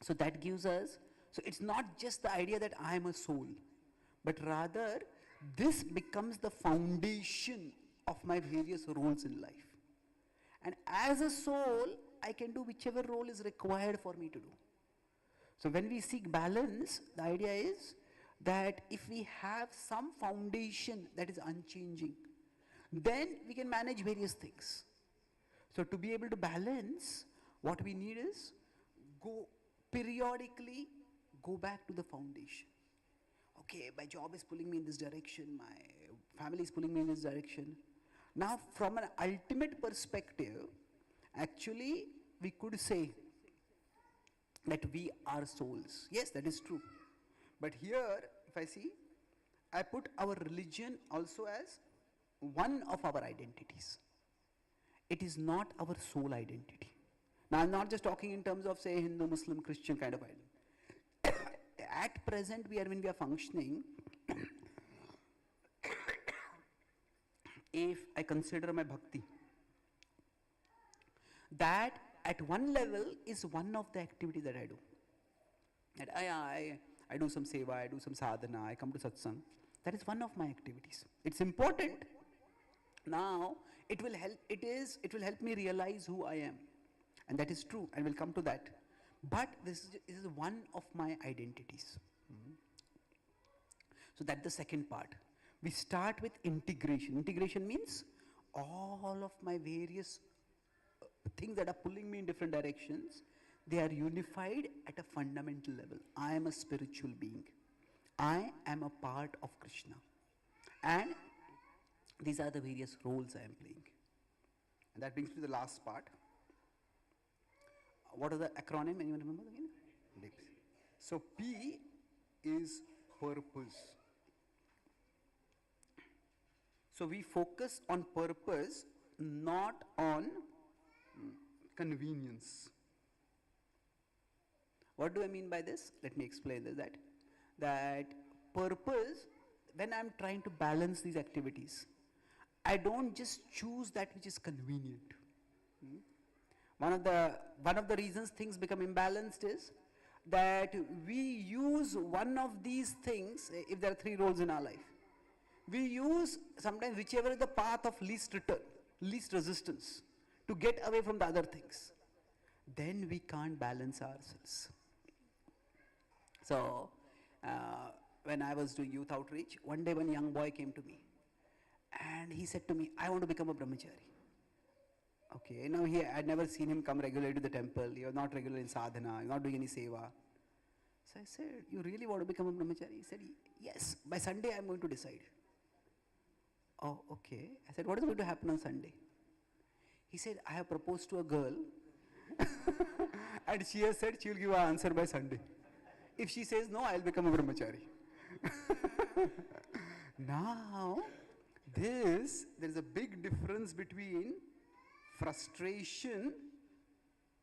So that gives us, so it's not just the idea that I am a soul, but rather this becomes the foundation of my various roles in life. And as a soul, I can do whichever role is required for me to do. So when we seek balance, the idea is that if we have some foundation that is unchanging, then we can manage various things. So to be able to balance, what we need is periodically go back to the foundation. Okay, my job is pulling me in this direction, my family is pulling me in this direction. Now from an ultimate perspective, actually we could say that we are souls. Yes, that is true. But here, if if I see, I put our religion also as one of our identities. It is not our sole identity. Now, I'm not just talking in terms of, say, Hindu, Muslim, Christian kind of identity. At present, when we are functioning, if I consider my bhakti, that at one level is one of the activity that I do. That I do some seva, I do some sadhana, I come to satsang. That is one of my activities. It's important. Now, it will help me realize who I am. And that is true, and we'll come to that. But this is one of my identities. So that's the second part. We start with integration. Integration means all of my various things that are pulling me in different directions, they are unified at a fundamental level. I am a spiritual being. I am a part of Krishna. And these are the various roles I am playing. And that brings me to the last part. What is the acronym? Anyone remember again? DIPS. So P is purpose. So we focus on purpose, not on convenience. What do I mean by this? Let me explain that purpose, when I'm trying to balance these activities, I don't just choose that which is convenient. One of the reasons things become imbalanced is that we use one of these things. If there are three roles in our life, we use sometimes whichever is the path of least return, least resistance, to get away from the other things. Then we can't balance ourselves. So, when I was doing youth outreach, one day one young boy came to me and he said to me, I want to become a brahmachari. Okay, now I'd never seen him come regularly to the temple. You're not regular in sadhana, you're not doing any seva. So I said, you really want to become a brahmachari? He said, yes, by Sunday I'm going to decide. Oh, okay. I said, what is going to happen on Sunday? He said, I have proposed to a girl and she has said she will give an answer by Sunday. If she says no, I'll become a brahmachari. Now, there is a big difference between frustration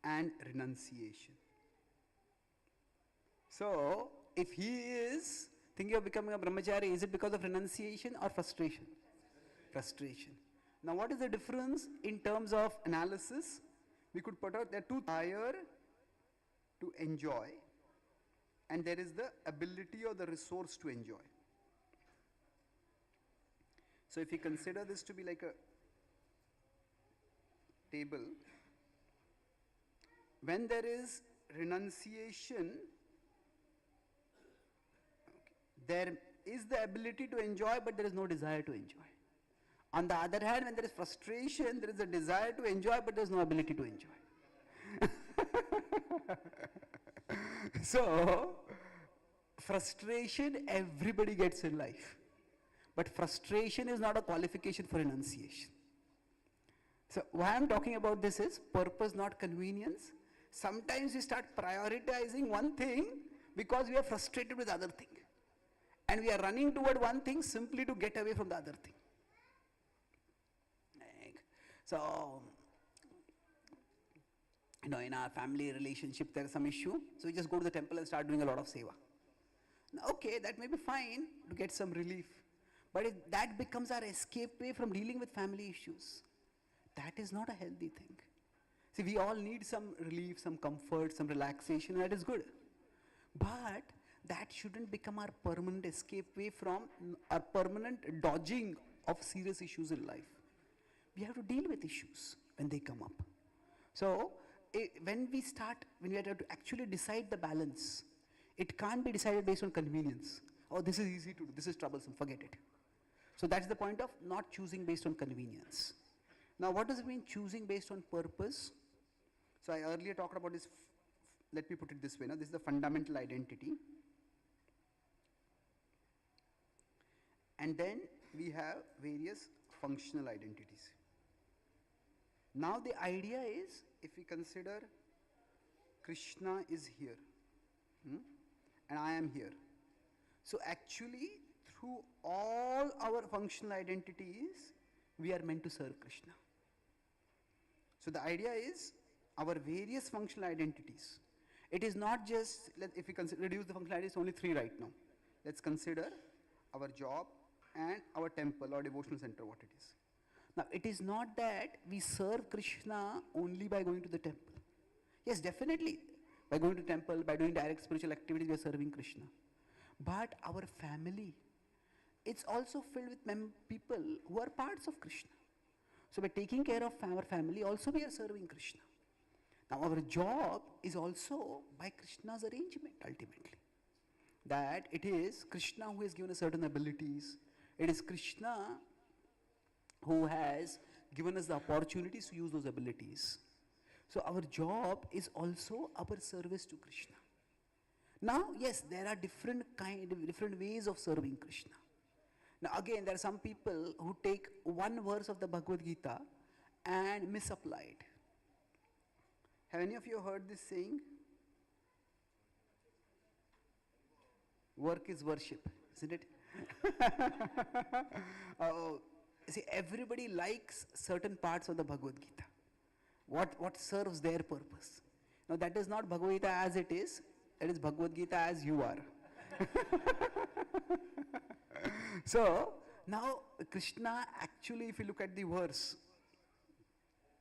and renunciation. So, if he is thinking of becoming a brahmachari, is it because of renunciation or frustration? Frustration. Now, what is the difference in terms of analysis? We could put out there two: desire to enjoy, and there is the ability or the resource to enjoy. So, if you consider this to be like a table, when there is renunciation, there is the ability to enjoy, but there is no desire to enjoy. On the other hand, when there is frustration, there is a desire to enjoy, but there is no ability to enjoy. So, frustration everybody gets in life. But frustration is not a qualification for renunciation. So, why I'm talking about this is purpose, not convenience. Sometimes we start prioritizing one thing because we are frustrated with other thing. And we are running toward one thing simply to get away from the other thing. So, in our family relationship, there is some issue. So, we just go to the temple and start doing a lot of seva. Now, okay, that may be fine to get some relief. But if that becomes our escape way from dealing with family issues, that is not a healthy thing. See, we all need some relief, some comfort, some relaxation, that is good. But that shouldn't become our permanent escape way from our permanent dodging of serious issues in life. We have to deal with issues when they come up. So, when we have to actually decide the balance, it can't be decided based on convenience. Oh, this is easy to do, this is troublesome, forget it. So that's the point of not choosing based on convenience. Now, what does it mean choosing based on purpose? So I earlier talked about this, let me put it this way, this is the fundamental identity. And then we have various functional identities. Now the idea is, if we consider Krishna is here, and I am here. So actually, through all our functional identities, we are meant to serve Krishna. So the idea is our various functional identities. It is not just, if we reduce the functional identities, only 3 right now. Let's consider our job and our temple or devotional center, what it is. Now, it is not that we serve Krishna only by going to the temple. Yes, definitely. By going to temple, by doing direct spiritual activities, we are serving Krishna. But our family, it's also filled with people who are parts of Krishna. So by taking care of our family, also we are serving Krishna. Now our job is also by Krishna's arrangement ultimately. That it is Krishna who has given us certain abilities. It is Krishna who has given us the opportunities to use those abilities. So our job is also our service to Krishna. Now, yes, there are different ways of serving Krishna. Now again, there are some people who take one verse of the Bhagavad Gita and misapply it. Have any of you heard this saying? Work is worship, isn't it? See, everybody likes certain parts of the Bhagavad Gita. What serves their purpose. Now that is not Bhagavad Gita as it is, that is Bhagavad Gita as you are. So, now Krishna actually, if you look at the verse,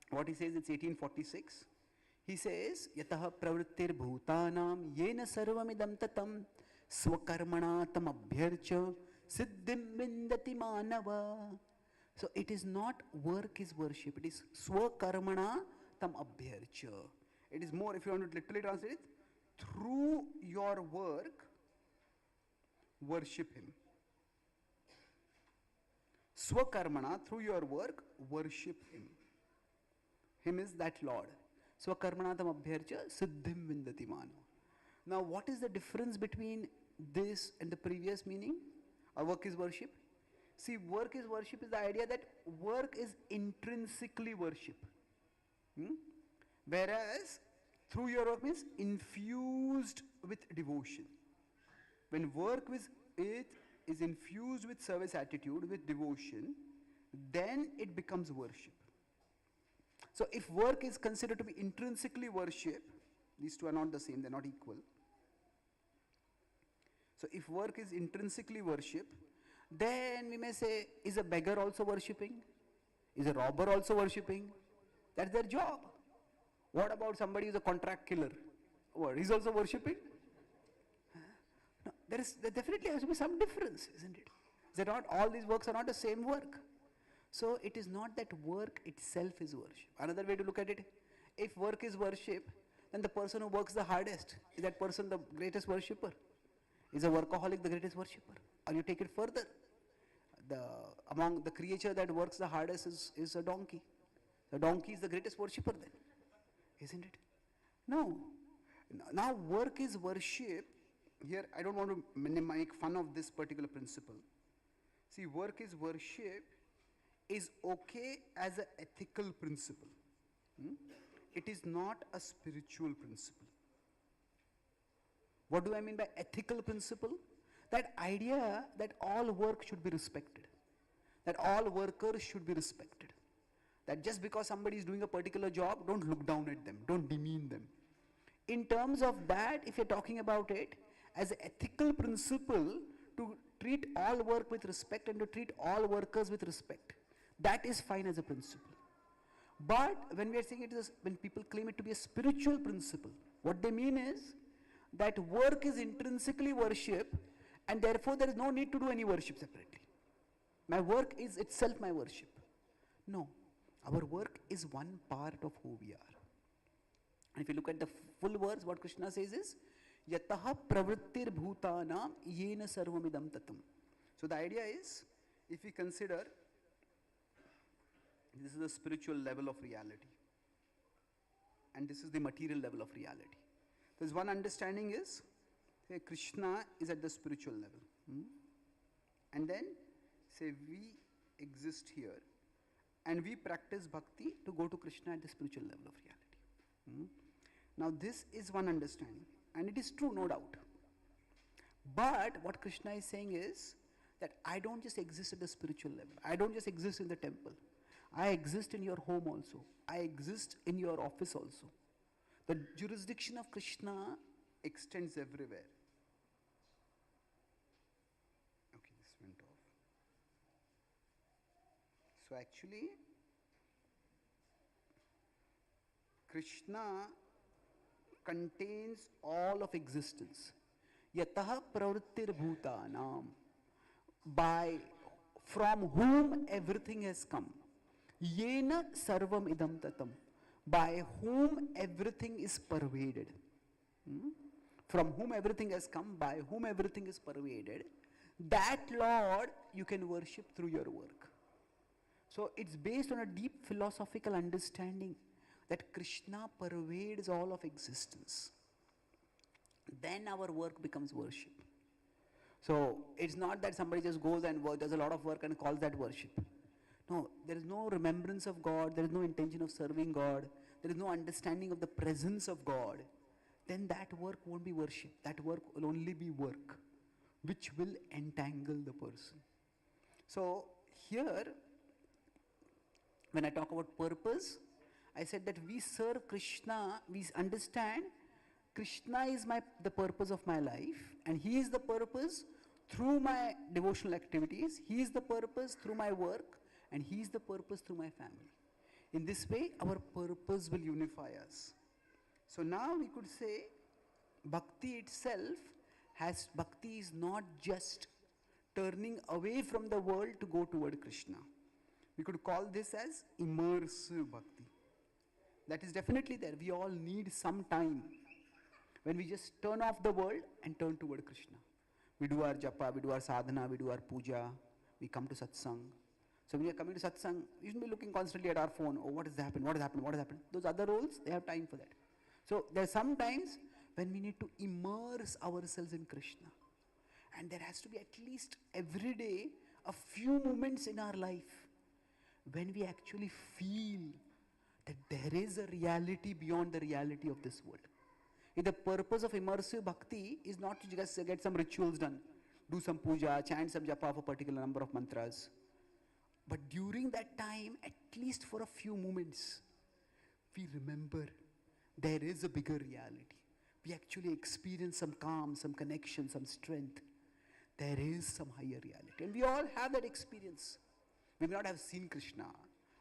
what he says, it's 1846. He says, Yataha pravrittir bhutanam yena sarvamidam tatam swakarmana tam abhyarcha siddhim vindati manava. So it is not work is worship, it is swakarmana tam abhyarcha. It is more, if you want to literally translate it, through your work, worship him. Swakarmana, through your work, worship him. Him is that Lord. Swakarmana tam abhyarcha siddhim vindati mano. Now what is the difference between this and the previous meaning? Work is worship. See, work is worship is the idea that work is intrinsically worship. Whereas through your work means infused with devotion. When work with it is infused with service attitude, with devotion, then it becomes worship. So if work is considered to be intrinsically worship, these two are not the same, they're not equal. So if work is intrinsically worship, then we may say, is a beggar also worshipping? Is a robber also worshipping? That's their job. What about somebody who's a contract killer? What, he's also worshipping? No, there definitely has to be some difference, isn't it? That not all these works are not the same work. So it is not that work itself is worship. Another way to look at it, if work is worship, then the person who works the hardest, is that person the greatest worshipper? Is a workaholic the greatest worshipper? Or you take it further, among the creature that works the hardest is a donkey. The donkey is the greatest worshipper then, isn't it? No. Now work is worship. Here I don't want to make fun of this particular principle. See, work is worship is okay as an ethical principle. It is not a spiritual principle. What do I mean by ethical principle? That idea that all work should be respected. That all workers should be respected. That just because somebody is doing a particular job, don't look down at them, don't demean them. In terms of that, if you're talking about it as an ethical principle to treat all work with respect and to treat all workers with respect, that is fine as a principle. But when we are saying it is, when people claim it to be a spiritual principle, what they mean is that work is intrinsically worship and therefore there is no need to do any worship separately. My work is itself my worship. No, our work is one part of who we are. And if you look at the full verse, what Krishna says is, Yataha pravrittir bhutanam yena sarvamidam tatam. So the idea is, if we consider, this is the spiritual level of reality. And this is the material level of reality. There's one understanding is, say Krishna is at the spiritual level. And then, say we exist here. And we practice bhakti to go to Krishna at the spiritual level of reality. Now this is one understanding. And it is true, no doubt. But what Krishna is saying is that I don't just exist at the spiritual level. I don't just exist in the temple. I exist in your home also. I exist in your office also. The jurisdiction of Krishna extends everywhere. Okay, this went off. So actually, Krishna contains all of existence. Yataha pravrittir bhutanam, by from whom everything has come. Yena sarvam idam tatam, by whom everything is pervaded. From whom everything has come, by whom everything is pervaded. That Lord you can worship through your work. So it's based on a deep philosophical understanding that Krishna pervades all of existence. Then our work becomes worship. So it's not that somebody just goes and does a lot of work and calls that worship. No, there is no remembrance of God, there is no intention of serving God, there is no understanding of the presence of God. Then that work won't be worship. That work will only be work, which will entangle the person. So here, when I talk about purpose, I said that we serve Krishna, we understand Krishna is the purpose of my life, and He is the purpose through my devotional activities, He is the purpose through my work, and He is the purpose through my family. In this way, our purpose will unify us. So now we could say, bhakti itself bhakti is not just turning away from the world to go toward Krishna. We could call this as immersive bhakti. That is definitely there. We all need some time when we just turn off the world and turn toward Krishna. We do our japa, we do our sadhana, we do our puja, we come to satsang. So when we are coming to satsang, we shouldn't be looking constantly at our phone. Oh, what has happened? What has happened? What has happened? Those other roles, they have time for that. So there are some times when we need to immerse ourselves in Krishna. And there has to be at least every day a few moments in our life when we actually feel that there is a reality beyond the reality of this world. The purpose of immersive bhakti is not to just get some rituals done, do some puja, chant some japa of a particular number of mantras. But during that time, at least for a few moments, we remember there is a bigger reality. We actually experience some calm, some connection, some strength. There is some higher reality. And we all have that experience. We may not have seen Krishna,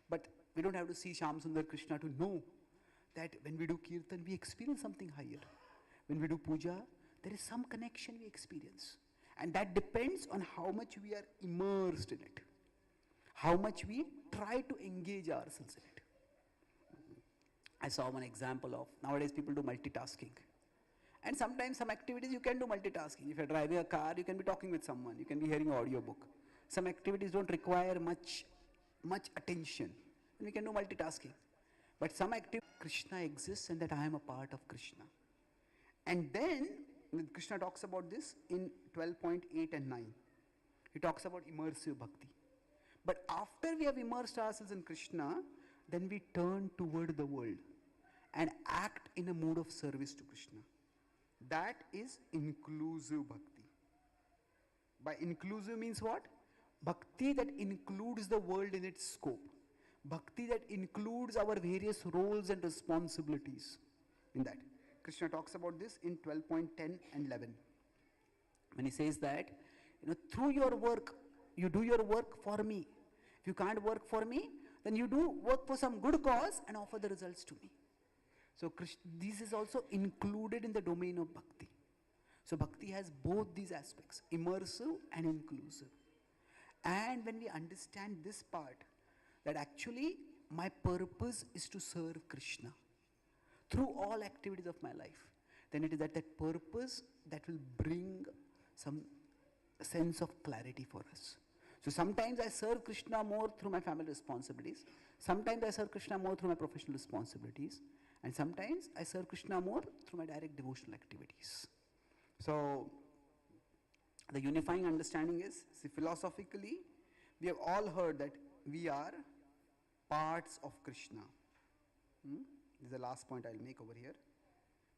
but we don't have to see Shyam Sundar Krishna to know that when we do kirtan, we experience something higher. When we do puja, there is some connection we experience. And that depends on how much we are immersed in it. How much we try to engage ourselves in it. I saw one example of, nowadays people do multitasking. And sometimes some activities you can do multitasking. If you're driving a car, you can be talking with someone. You can be hearing an audiobook. Some activities don't require much attention. And we can do multitasking. But some activity, Krishna exists and that I am a part of Krishna. And then, Krishna talks about this in 12.8 and 9. He talks about immersive bhakti. But after we have immersed ourselves in Krishna, then we turn toward the world and act in a mode of service to Krishna. That is inclusive bhakti. By inclusive means what? Bhakti that includes the world in its scope. Bhakti that includes our various roles and responsibilities in that. Krishna talks about this in 12.10 and 11. When he says that, through your work, you do your work for me. If you can't work for me, then you do work for some good cause and offer the results to me. So this is also included in the domain of bhakti. So bhakti has both these aspects, immersive and inclusive. And when we understand this part, that actually my purpose is to serve Krishna through all activities of my life, then it is that purpose that will bring some sense of clarity for us. So sometimes I serve Krishna more through my family responsibilities. Sometimes I serve Krishna more through my professional responsibilities. And sometimes I serve Krishna more through my direct devotional activities. So the unifying understanding is, see, philosophically, we have all heard that we are parts of Krishna. This is the last point I'll make over here.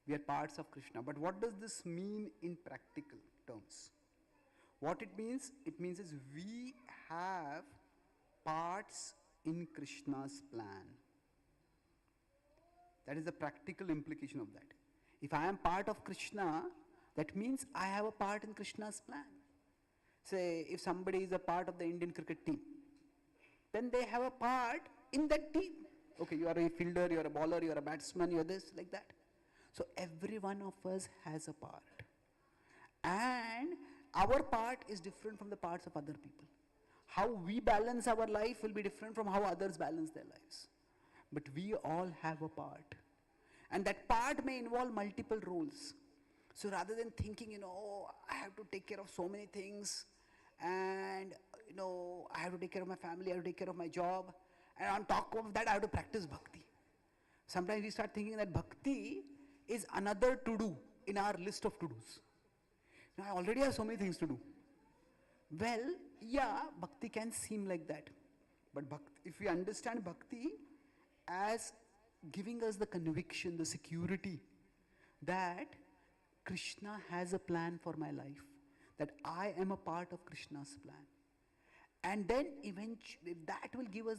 We are parts of Krishna. But what does this mean in practical terms? What it means is we have parts in Krishna's plan. That is the practical implication of that. If I am part of Krishna, that means I have a part in Krishna's plan. Say, if somebody is a part of the Indian cricket team, then they have a part in that team. Okay, you are a fielder, you are a bowler, you are a batsman, you are this, like that. So every one of us has a part. And our part is different from the parts of other people. How we balance our life will be different from how others balance their lives. But we all have a part. And that part may involve multiple roles. So rather than thinking, oh, I have to take care of so many things, and I have to take care of my family, I have to take care of my job, and on top of that I have to practice bhakti. Sometimes we start thinking that bhakti is another to-do in our list of to-dos. I already have so many things to do. Well, yeah, bhakti can seem like that. But if we understand bhakti as giving us the conviction, the security that Krishna has a plan for my life, that I am a part of Krishna's plan. And then eventually that will give us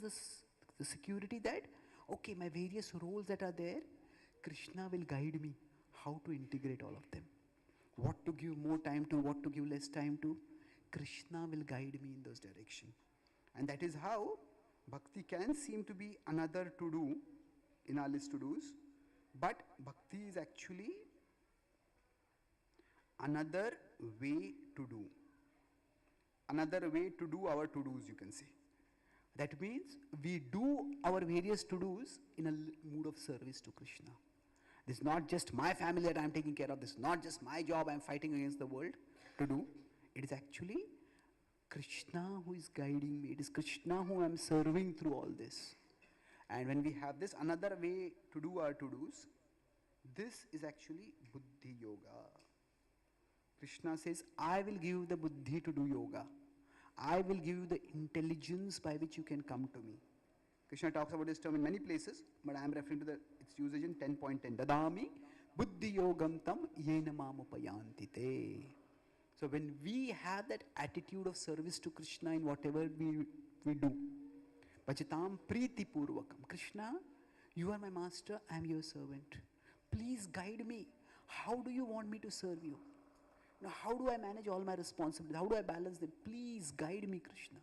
the security that, okay, my various roles that are there, Krishna will guide me how to integrate all of them. What to give more time to, what to give less time to. Krishna will guide me in those directions. And that is how bhakti can seem to be another to-do in our list to-dos, but bhakti is actually another way to do. Another way to do our to-dos, you can say. That means we do our various to-dos in a mood of service to Krishna. This is not just my family that I am taking care of. This is not just my job I am fighting against the world to do. It is actually Krishna who is guiding me. It is Krishna who I am serving through all this. And when we have this another way to do our to-dos, this is actually Buddhi Yoga. Krishna says, I will give you the Buddhi to do yoga. I will give you the intelligence by which you can come to me. Krishna talks about this term in many places, but I am referring to its usage in 10.10. Dadami Buddhi Yogam tam yena mamupayanti te. So when we have that attitude of service to Krishna in whatever we do, Pachitam Priti Purvakam. Krishna, you are my master, I am your servant. Please guide me. How do you want me to serve you? Now, how do I manage all my responsibilities? How do I balance them? Please guide me, Krishna.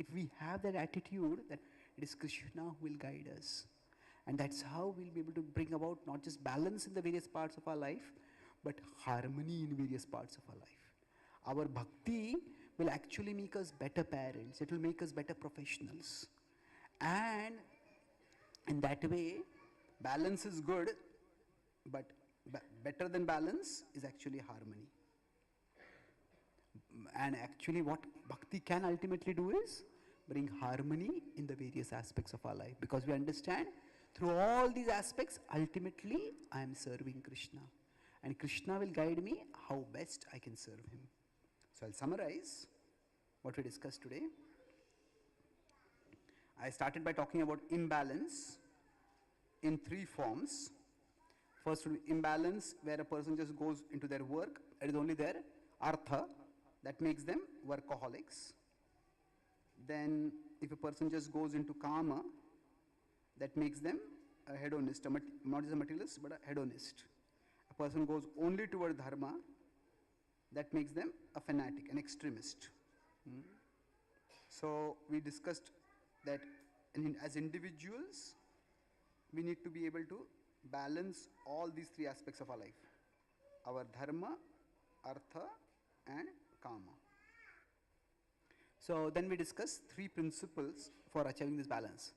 If we have that attitude, that it is Krishna who will guide us. And that's how we'll be able to bring about not just balance in the various parts of our life, but harmony in various parts of our life. Our bhakti will actually make us better parents. It will make us better professionals. And in that way, balance is good, but better than balance is actually harmony. And actually what bhakti can ultimately do is bring harmony in the various aspects of our life. Because we understand through all these aspects, ultimately I am serving Krishna. And Krishna will guide me how best I can serve him. So I'll summarize what we discussed today. I started by talking about imbalance in three forms. First will be imbalance where a person just goes into their work, it is only their artha, that makes them workaholics. Then if a person just goes into kama, that makes them a hedonist, not just a materialist, but a hedonist. A person goes only toward dharma, that makes them a fanatic, an extremist. So we discussed that as individuals, we need to be able to balance all these three aspects of our life. Our dharma, artha and kama. So then we discussed three principles for achieving this balance.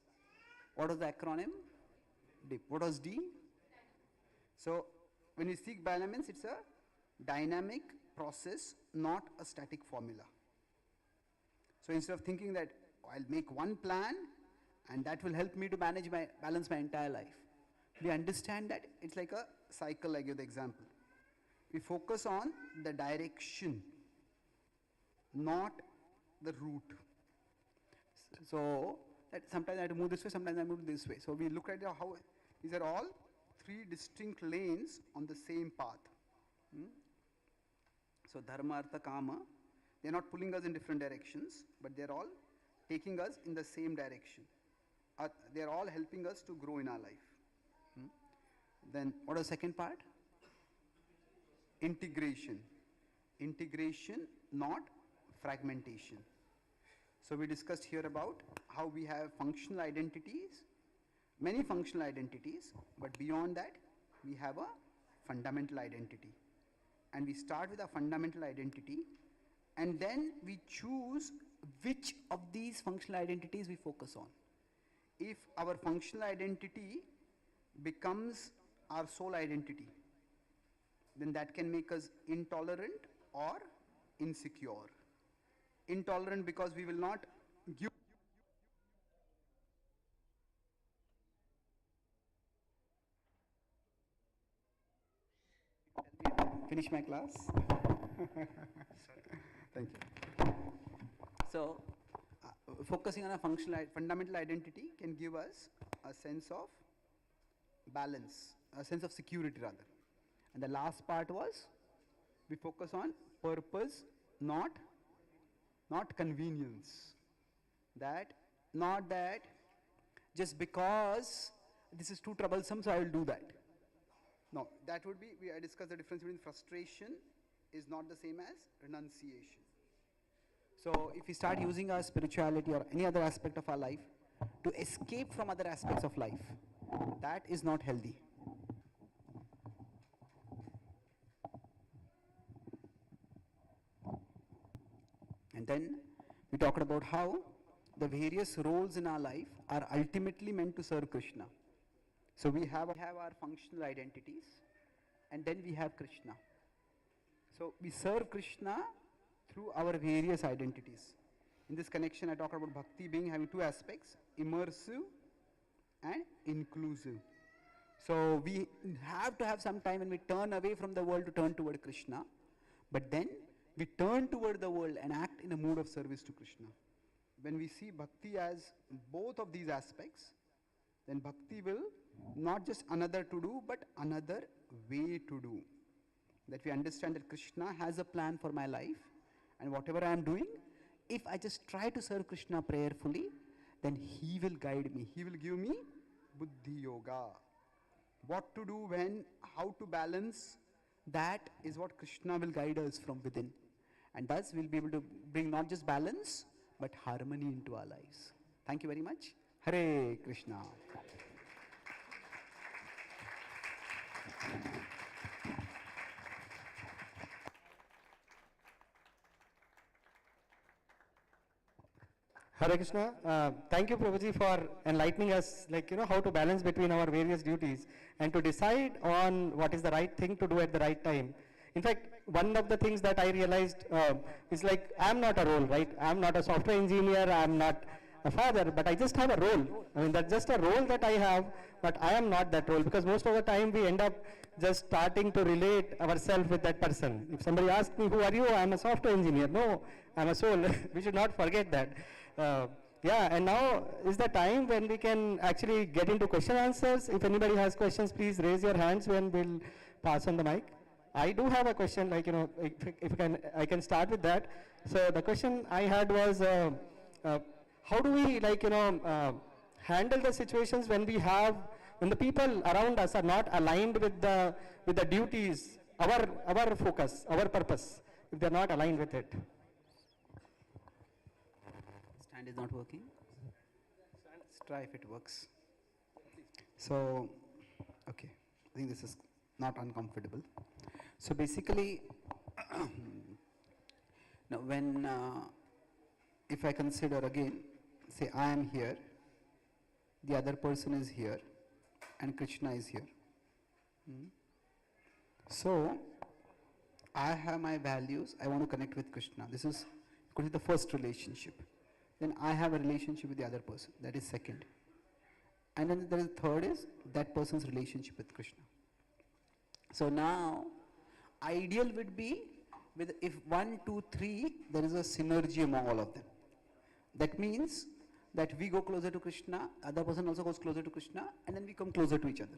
What was the acronym? DIP. What was D? So when we seek balance, it's a dynamic process, not a static formula. So instead of thinking that I'll make one plan and that will help me to balance my entire life, we understand that it's like a cycle. I give the example. We focus on the direction, not the route. So that sometimes I have to move this way, sometimes I move this way. So we look at how these are all three distinct lanes on the same path. Hmm? So dharma, artha, kama, they're not pulling us in different directions, but they're all taking us in the same direction. They're all helping us to grow in our life. Hmm? Then what is the second part? Integration. Integration, not fragmentation. So we discussed here about how we have functional identities, many functional identities, but beyond that, we have a fundamental identity. And we start with a fundamental identity, and then we choose which of these functional identities we focus on. If our functional identity becomes our sole identity, then that can make us intolerant or insecure. Intolerant because we will not give. Finish my class. Thank you. So, focusing on a fundamental identity can give us a sense of balance, a sense of security rather. And the last part was we focus on purpose, not convenience. Not that just because this is too troublesome, so I will do that. No, that would be, I discussed the difference between frustration is not the same as renunciation. So if we start using our spirituality or any other aspect of our life to escape from other aspects of life, that is not healthy. And then we talked about how the various roles in our life are ultimately meant to serve Krishna. So we have our functional identities, and then we have Krishna. So we serve Krishna through our various identities. In this connection, I talked about bhakti being having two aspects, immersive and inclusive. So we have to have some time when we turn away from the world to turn toward Krishna, but then we turn toward the world and act in a mood of service to Krishna. When we see bhakti as both of these aspects, then bhakti will not just another to do, but another way to do. That we understand that Krishna has a plan for my life, and whatever I am doing, if I just try to serve Krishna prayerfully, then He will guide me. He will give me buddhi yoga. What to do when, how to balance, that is what Krishna will guide us from within. And thus we'll be able to bring not just balance, but harmony into our lives. Thank you very much. Hare Krishna. Hare Krishna. Thank you, Prabhuji, for enlightening us, how to balance between our various duties and to decide on what is the right thing to do at the right time. In fact, one of the things that I realized is I'm not a role, right? I'm not a software engineer, I'm not a father, but I just have a role. I mean, that's just a role that I have, but I am not that role, because most of the time we end up just starting to relate ourselves with that person. If somebody asks me, who are you? I'm a software engineer. No, I'm a soul. We should not forget that. Yeah, and now is the time when we can actually get into question answers. If anybody has questions, please raise your hands when we'll pass on the mic. I do have a question, I can start with that. So the question I had was, how do we, handle the situations when the people around us are not aligned with the duties, our focus, our purpose, if they're not aligned with it? Stand is not working. Let's try if it works. So, okay, I think this is not uncomfortable. So basically, now when, if I consider again, say I am here, the other person is here, and Krishna is here. So, I have my values, I want to connect with Krishna. This is could be the first relationship. Then I have a relationship with the other person, that is second. And then there is third is that person's relationship with Krishna. So now, ideal would be if 1, 2, 3, there is a synergy among all of them. That means that we go closer to Krishna, other person also goes closer to Krishna, and then we come closer to each other.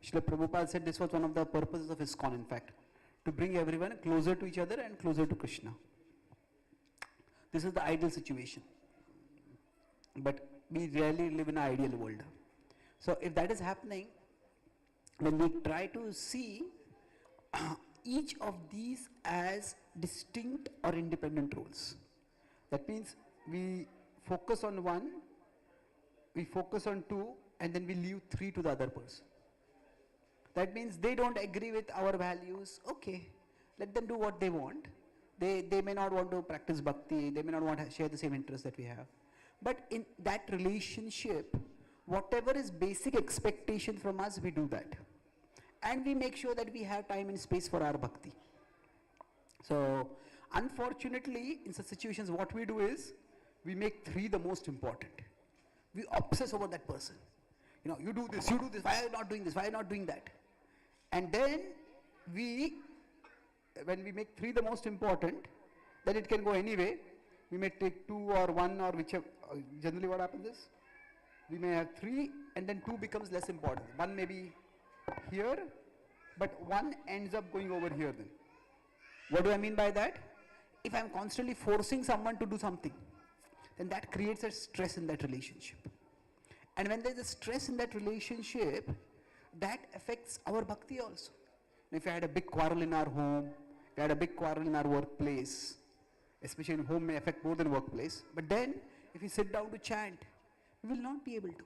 Srila Prabhupada said this was one of the purposes of ISKCON, in fact, to bring everyone closer to each other and closer to Krishna. This is the ideal situation. But we rarely live in an ideal world. So if that is happening, then we try to see each of these as distinct or independent roles. That means we focus on one, we focus on two, and then we leave three to the other person. That means they don't agree with our values. Okay, let them do what they want. They may not want to practice bhakti, they may not want to share the same interests that we have. But in that relationship, whatever is basic expectation from us, we do that. And we make sure that we have time and space for our bhakti. So, unfortunately, in such situations, what we do is, we make three the most important. We obsess over that person. You know, you do this, why are you not doing this, why are you not doing that? And then when we make three the most important, then it can go anyway. We may take two or one or whichever. Generally what happens is, we may have three and then two becomes less important. One may be here, but one ends up going over here then. What do I mean by that? If I'm constantly forcing someone to do something, then that creates a stress in that relationship. And when there's a stress in that relationship, that affects our bhakti also. If I had a big quarrel in our home, if I had a big quarrel in our workplace, especially in home may affect more than workplace, but then if we sit down to chant, we will not be able to.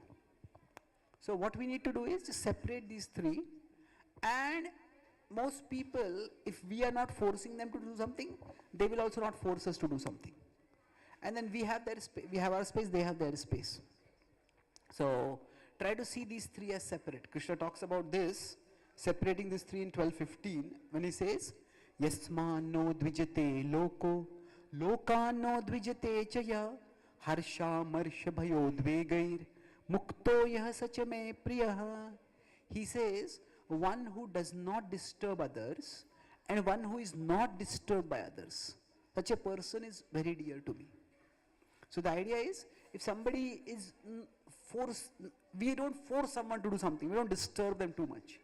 So what we need to do is just separate these three, and most people, if we are not forcing them to do something, they will also not force us to do something. And then we have our space, they have their space. So try to see these three as separate. Krishna talks about this, separating these three in 12:15, when he says, Yasman no dvijate loko, lokan no dvijate chaya, harsha marsha bhayo dvegair, mukto yah sachame priyaha. He says, one who does not disturb others and one who is not disturbed by others, such a person is very dear to me. So the idea is, if somebody is we don't force someone to do something, we don't disturb them too much.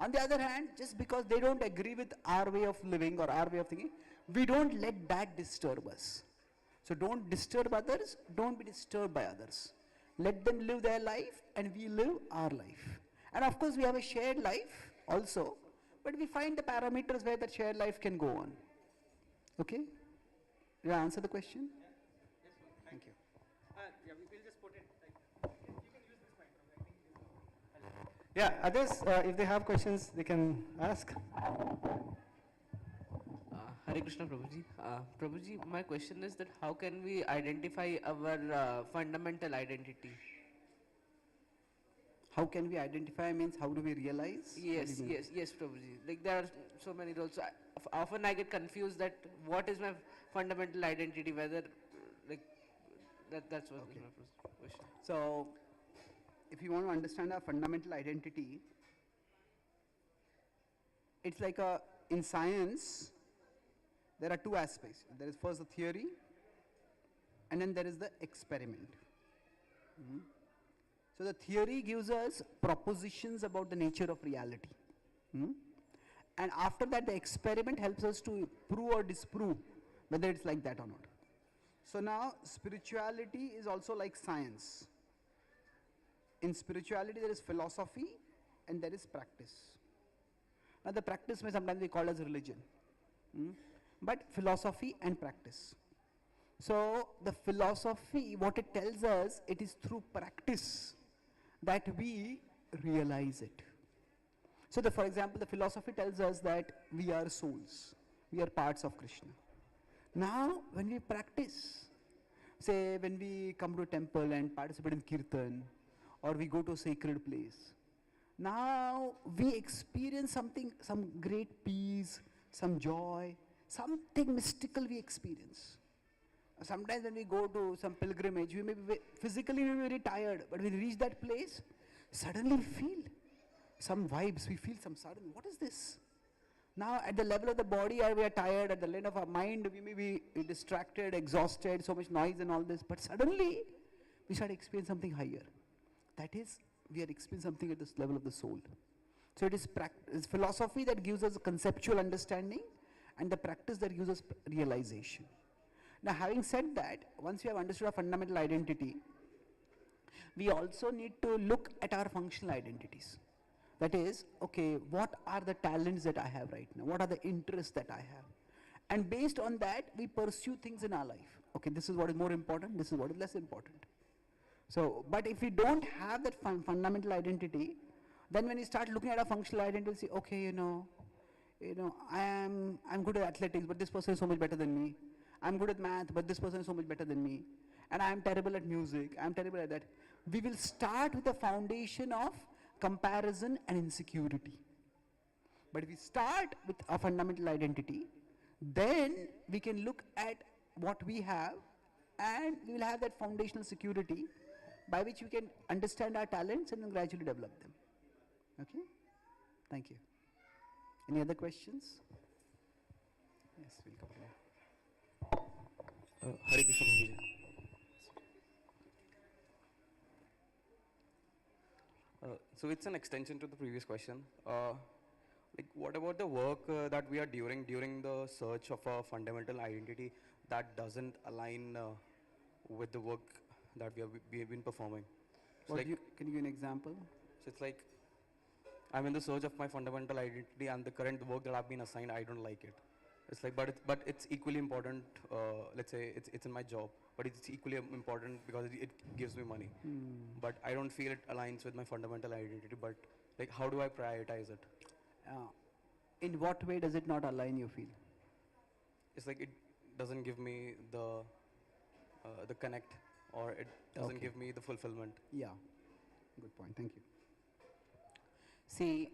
On the other hand, just because they don't agree with our way of living or our way of thinking, we don't let that disturb us. So don't disturb others, don't be disturbed by others. Let them live their life and we live our life. And of course we have a shared life also, but we find the parameters where that shared life can go on. Okay? Did I answer the question? Yes, Thank you. Yeah, we'll just put it like, you can use this microphone. Yeah, others, if they have questions, they can ask. Hare Krishna Prabhuji. Prabhuji, my question is that how can we identify our fundamental identity? How can we identify means how do we realize? Yes, Prabhuji. Like there are so many roles. So often I get confused that what is my fundamental identity, whether like that's what Okay. is my first question. So, if you want to understand our fundamental identity, it's like in science, there are two aspects. There is first the theory, and then there is the experiment. So the theory gives us propositions about the nature of reality. And after that, the experiment helps us to prove or disprove whether it's like that or not. So now, spirituality is also like science. In spirituality, there is philosophy and there is practice. Now, the practice may sometimes be called as religion, but philosophy and practice. So, the philosophy, what it tells us, it is through practice that we realize it. So, for example, the philosophy tells us that we are souls, we are parts of Krishna. Now, when we practice, say when we come to a temple and participate in kirtan, or we go to a sacred place, now we experience something, some great peace, some joy, something mystical we experience. Sometimes when we go to some pilgrimage, we may be physically very tired, but when we reach that place, suddenly we feel some vibes, we feel some sudden, what is this? Now at the level of the body, we are tired, at the level of our mind, we may be distracted, exhausted, so much noise and all this, but suddenly we start experiencing something higher. That is, we are experiencing something at this level of the soul. So it is it's philosophy that gives us conceptual understanding, and the practice that gives us realization. Now, having said that, once we have understood our fundamental identity, we also need to look at our functional identities. That is, okay, what are the talents that I have right now? What are the interests that I have? And based on that, we pursue things in our life. Okay, this is what is more important, this is what is less important. So, but if we don't have that fundamental identity, then when you start looking at a functional identity, say, okay, I'm good at athletics, but this person is so much better than me. I'm good at math, but this person is so much better than me. And I'm terrible at music, I'm terrible at that. We will start with a foundation of comparison and insecurity. But if we start with a fundamental identity, then we can look at what we have, and we will have that foundational security by which we can understand our talents and then gradually develop them. Okay? Thank you. Any other questions? Yes, we'll come here. Hare Krishna Prabhuji. So it's an extension to the previous question. Like, what about the work that we are during the search of a fundamental identity that doesn't align with the work that we have been performing? So Can you give an example? So it's like, I'm in the search of my fundamental identity, and the current work that I've been assigned, I don't like it. It's like, but it's equally important. Let's say it's in my job, but it's equally important because it gives me money. But I don't feel it aligns with my fundamental identity. But like, how do I prioritize it? In what way does it not align, you feel? It's like it doesn't give me the connect, or it doesn't give me the fulfillment. Yeah, good point, thank you. See,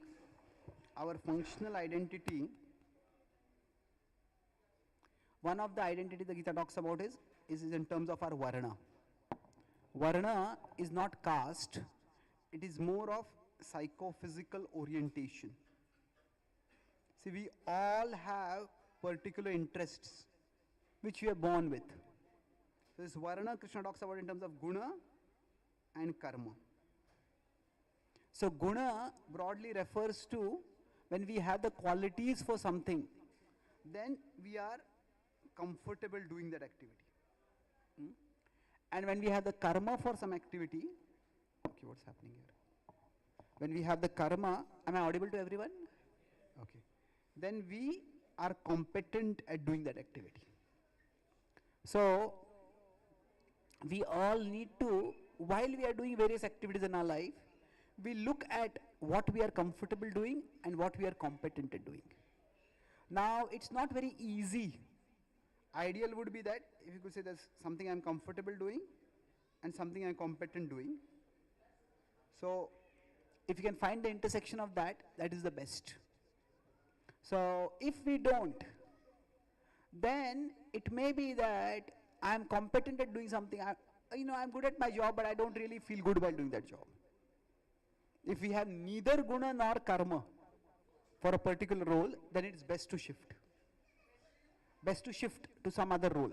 our functional identity, one of the identity the Gita talks about is in terms of our varna. Varna is not caste, it is more of psychophysical orientation. See, we all have particular interests which we are born with. So this varna Krishna talks about in terms of guna and karma. So guna broadly refers to when we have the qualities for something, then we are comfortable doing that activity. And when we have the karma for some activity, okay, what's happening here? When we have the karma, am I audible to everyone? Okay. Then we are competent at doing that activity. So we all need to, while we are doing various activities in our life, we look at what we are comfortable doing and what we are competent at doing. Now, it's not very easy. Ideal would be that if you could say there's something I'm comfortable doing and something I'm competent doing. So, if you can find the intersection of that, that is the best. So, if we don't, then it may be that I'm competent at doing something. I'm good at my job, but I don't really feel good while doing that job. If we have neither guna nor karma for a particular role, then it's best to shift. Best to shift to some other role.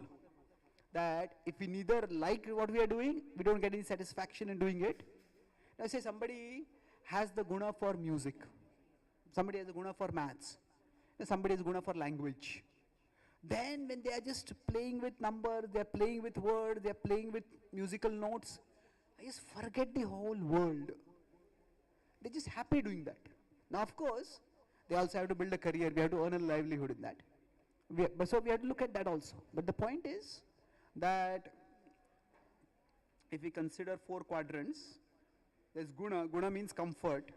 That if we neither like what we are doing, we don't get any satisfaction in doing it. Now say somebody has the guna for music, somebody has the guna for maths, somebody has guna for language. Then when they are just playing with numbers, they are playing with words, they are playing with musical notes, they just forget the whole world. They're just happy doing that. Now, of course, they also have to build a career. We have to earn a livelihood in that. So we have to look at that also. But the point is that if we consider 4 quadrants, there's guna. Guna means comfort.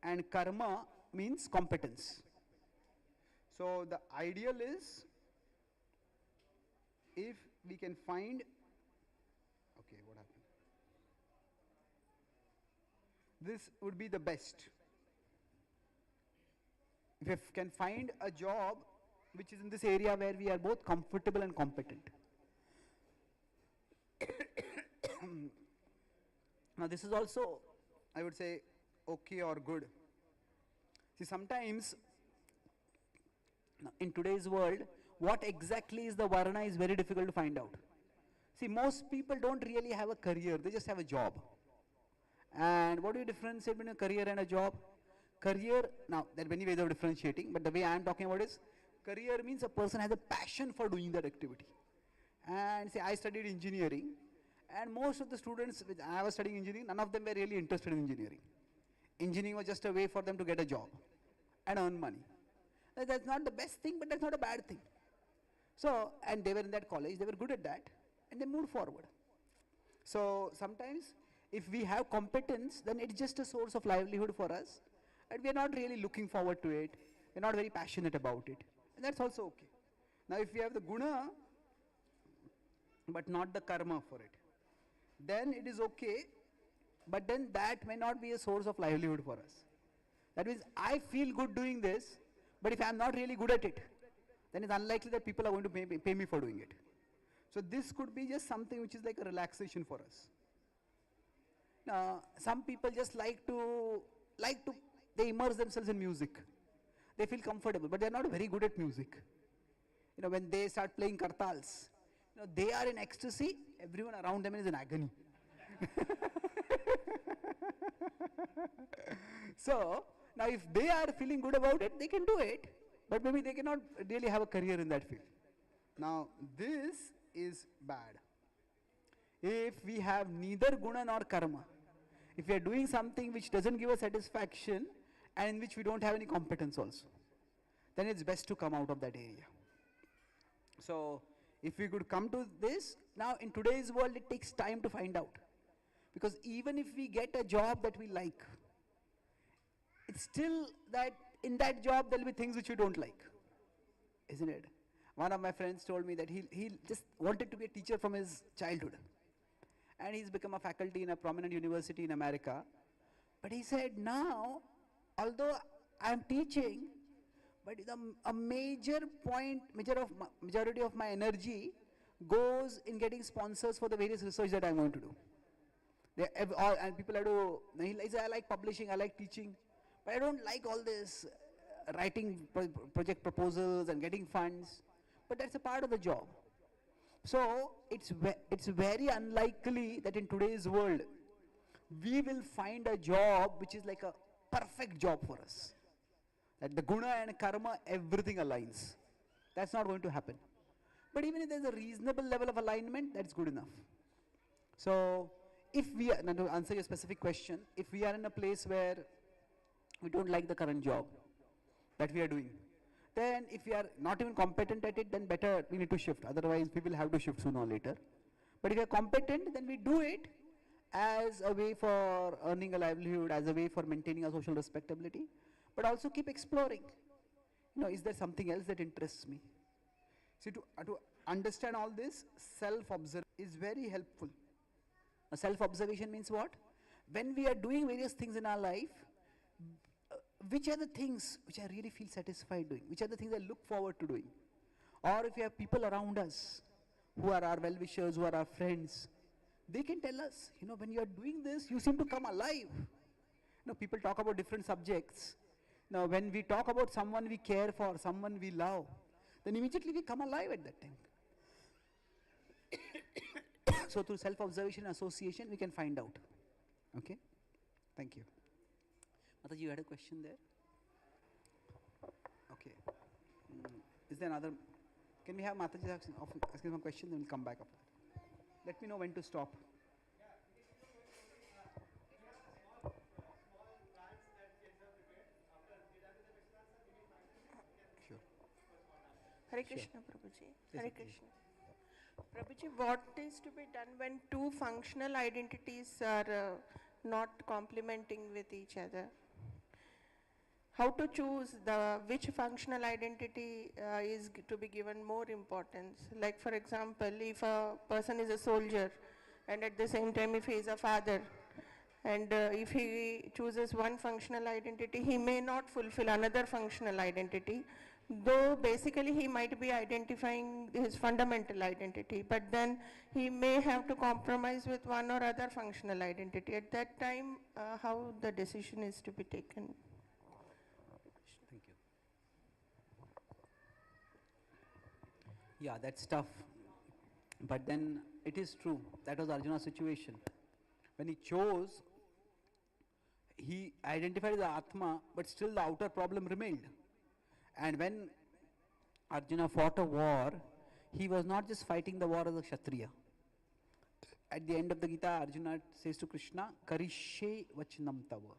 And karma means competence. So the ideal is if we can find, okay, what happened? This would be the best. If we can find a job which is in this area where we are both comfortable and competent. Now this is also, I would say, okay or good. See, sometimes in today's world, what exactly is the varna is very difficult to find out. See, most people don't really have a career, they just have a job. And what do you differentiate between a career and a job? career, now there are many ways of differentiating, but the way I am talking about is career means a person has a passion for doing that activity. And say I studied engineering, and most of the students, which I was studying engineering, none of them were really interested in engineering. Engineering was just a way for them to get a job and earn money. That's not the best thing, but that's not a bad thing. So, and they were in that college, they were good at that, and they moved forward. So sometimes if we have competence, then it's just a source of livelihood for us, and we are not really looking forward to it, we're not very passionate about it, and that's also okay. Now if we have the guna, but not the karma for it, then it is okay, but then that may not be a source of livelihood for us. That means I feel good doing this, but if I'm not really good at it, then it's unlikely that people are going to pay me for doing it. So this could be just something which is like a relaxation for us. Now, some people just they immerse themselves in music. They feel comfortable, but they're not very good at music. You know, when they start playing kartals, you know, they are in ecstasy, everyone around them is in agony. So, now if they are feeling good about it, they can do it, but maybe they cannot really have a career in that field. Now, this is bad. If we have neither guna nor karma, if we are doing something which doesn't give us satisfaction and in which we don't have any competence also, then it's best to come out of that area. So, if we could come to this, now in today's world it takes time to find out. Because even if we get a job that we like, it's still that in that job there will be things which we don't like, isn't it? One of my friends told me that he just wanted to be a teacher from his childhood. And he's become a faculty in a prominent university in America. But he said, now, although I'm teaching, but a majority of my energy goes in getting sponsors for the various research that I'm going to do. And people have to, he says, I like publishing, I like teaching, but I don't like all this writing project proposals and getting funds, but that's a part of the job. So it's very unlikely that in today's world we will find a job which is like a perfect job for us. That the guna and karma, everything aligns. That's not going to happen. But even if there's a reasonable level of alignment, that's good enough. So if we are, now to answer your specific question, if we are in a place where we don't like the current job that we are doing, then if we are not even competent at it, then better we need to shift. Otherwise, we will have to shift sooner or later. But if we are competent, then we do it as a way for earning a livelihood, as a way for maintaining our social respectability, but also keep exploring. You know, is there something else that interests me? See, to understand all this, self-observation is very helpful. A self-observation means what? When we are doing various things in our life, which are the things which I really feel satisfied doing? Which are the things I look forward to doing? Or if we have people around us who are our well-wishers, who are our friends, they can tell us, you know, when you are doing this, you seem to come alive. You know, people talk about different subjects. Now, when we talk about someone we care for, someone we love, then immediately we come alive at that time. So through self-observation and association, we can find out. Okay? Thank you. Mataji, you had a question there? Okay. Is there another? Can we have Mataji asking some questions, then we'll come back after that. Let me know when to stop. Sure. Hare Krishna, Prabhuji. Hare Krishna. Prabhuji, what is to be done when two functional identities are not complementing with each other? How to choose which functional identity is to be given more importance? Like for example, if a person is a soldier and at the same time if he is a father, and if he chooses one functional identity, he may not fulfill another functional identity, though basically he might be identifying his fundamental identity, but then he may have to compromise with one or other functional identity. At that time, how the decision is to be taken? Thank you. Yeah, that's tough. But then it is true. That was Arjuna's situation. When he chose, he identified the Atma, but still the outer problem remained. And when Arjuna fought a war, he was not just fighting the war as a Kshatriya. At the end of the Gita, Arjuna says to Krishna, Karishe vachanam tava.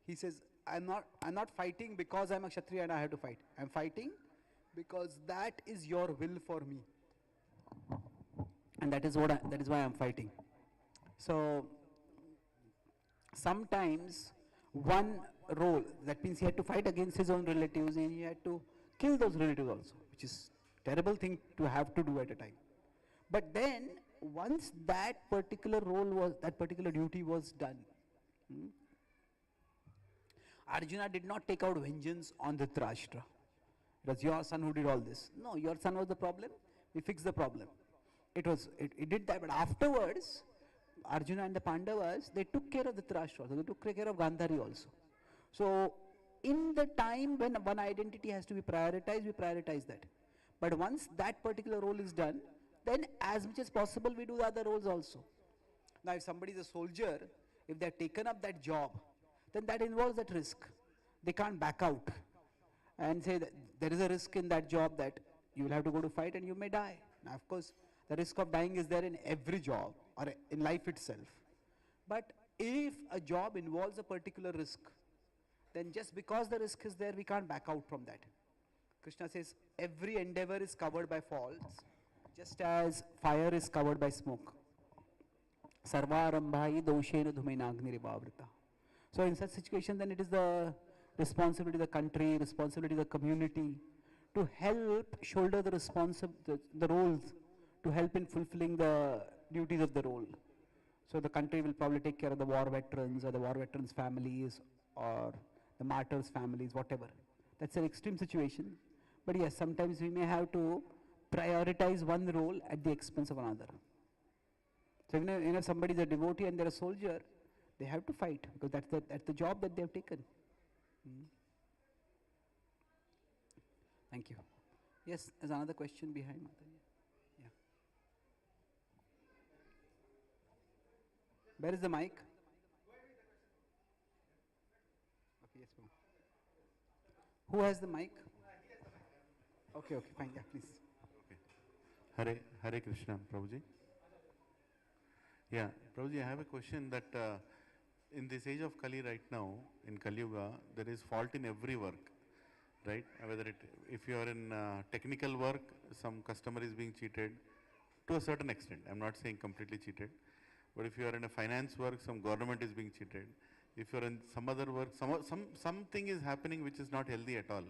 He says, I'm not fighting because I'm a Kshatriya and I have to fight. I'm fighting because that is your will for me. And that is why I'm fighting. So sometimes one role, that means he had to fight against his own relatives and he had to kill those relatives also, which is terrible thing to have to do at a time. But then once that particular that particular duty was done, Arjuna did not take out vengeance on Dhritarashtra. It was your son who did all this. No, your son was the problem. We fixed the problem. It did that, but afterwards, Arjuna and the Pandavas, they took care of Dhritarashtra also. They took care of Gandhari also. So, in the time when one identity has to be prioritized, we prioritize that. But once that particular role is done, then as much as possible we do the other roles also. Now, if somebody is a soldier, if they have taken up that job, then that involves that risk. They can't back out and say that there is a risk in that job that you will have to go to fight and you may die. Now, of course, the risk of dying is there in every job or in life itself. But if a job involves a particular risk, then just because the risk is there, we can't back out from that. Krishna says, every endeavor is covered by faults, just as fire is covered by smoke. Sarvarambhai doshena dhumenagnirevavrita. So in such situation, then it is the responsibility of the country, responsibility of the community to help shoulder the roles, to help in fulfilling the duties of the role. So the country will probably take care of the war veterans or the war veterans' families or the martyrs' families, whatever. That's an extreme situation. But yes, sometimes we may have to prioritize one role at the expense of another. So if somebody is a devotee and they're a soldier, they have to fight because that's the job that they have taken. Thank you. Yes, there's another question behind. Yeah. Where is the mic? Okay, yes, ma'am. Who has the mic? Okay, fine, yeah, please. Hare Krishna, Prabhuji. Yeah, Prabhuji, I have a question that in this age of Kali right now, in Kali Yuga, there is fault in every work, right? Whether if you are in technical work, some customer is being cheated to a certain extent. I'm not saying completely cheated, but if you are in a finance work, some government is being cheated. If you are in some other work, something is happening which is not healthy at all.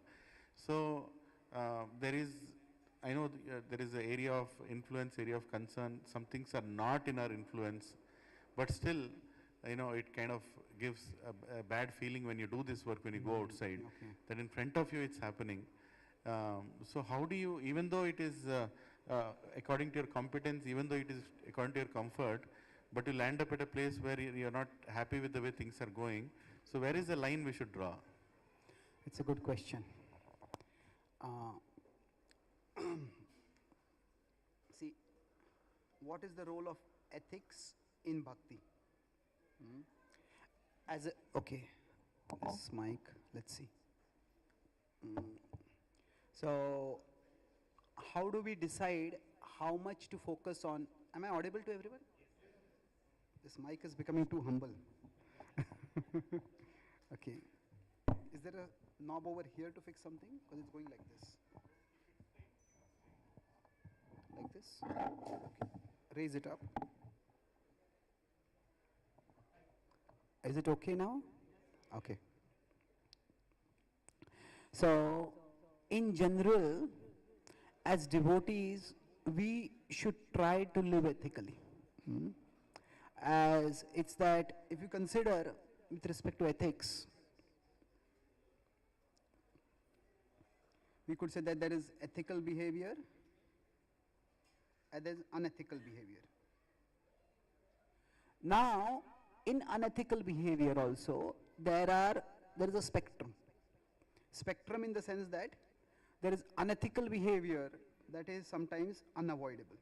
So I know there is an area of influence, area of concern. Some things are not in our influence, but still, it kind of gives a bad feeling when you do this work, when you go outside, that in front of you it's happening. So how do you, even though it is according to your competence, even though it is according to your comfort, but you land up at a place where you're not happy with the way things are going. So where is the line we should draw? It's a good question. See, what is the role of ethics in bhakti? This mic, let's see. So, how do we decide how much to focus on? Am I audible to everyone? This mic is becoming too humble. Okay. Is there a knob over here to fix something? Because it's going like this. Like this? Okay. Raise it up. Is it okay now? Okay. So, in general, as devotees, we should try to live ethically. As it's that if you consider with respect to ethics, we could say that there is ethical behavior and there is unethical behavior. Now, in unethical behavior also, there is a spectrum. Spectrum in the sense that there is unethical behavior that is sometimes unavoidable.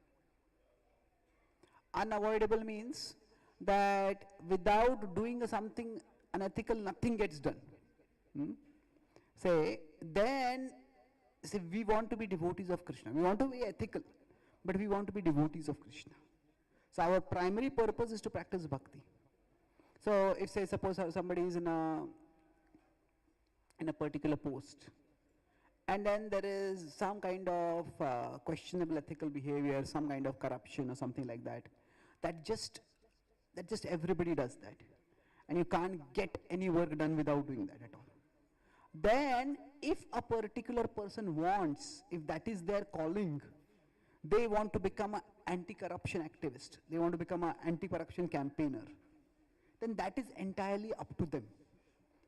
Unavoidable means that without doing something unethical, nothing gets done. Then we want to be devotees of Krishna. We want to be ethical, but we want to be devotees of Krishna. So our primary purpose is to practice bhakti. So if say suppose somebody is in a particular post, and then there is some kind of questionable ethical behavior, some kind of corruption or something like that, that just everybody does that, and you can't get any work done without doing that at all. Then if a particular person wants, if that is their calling, they want to become an anti-corruption activist, they want to become an anti-corruption campaigner, then that is entirely up to them.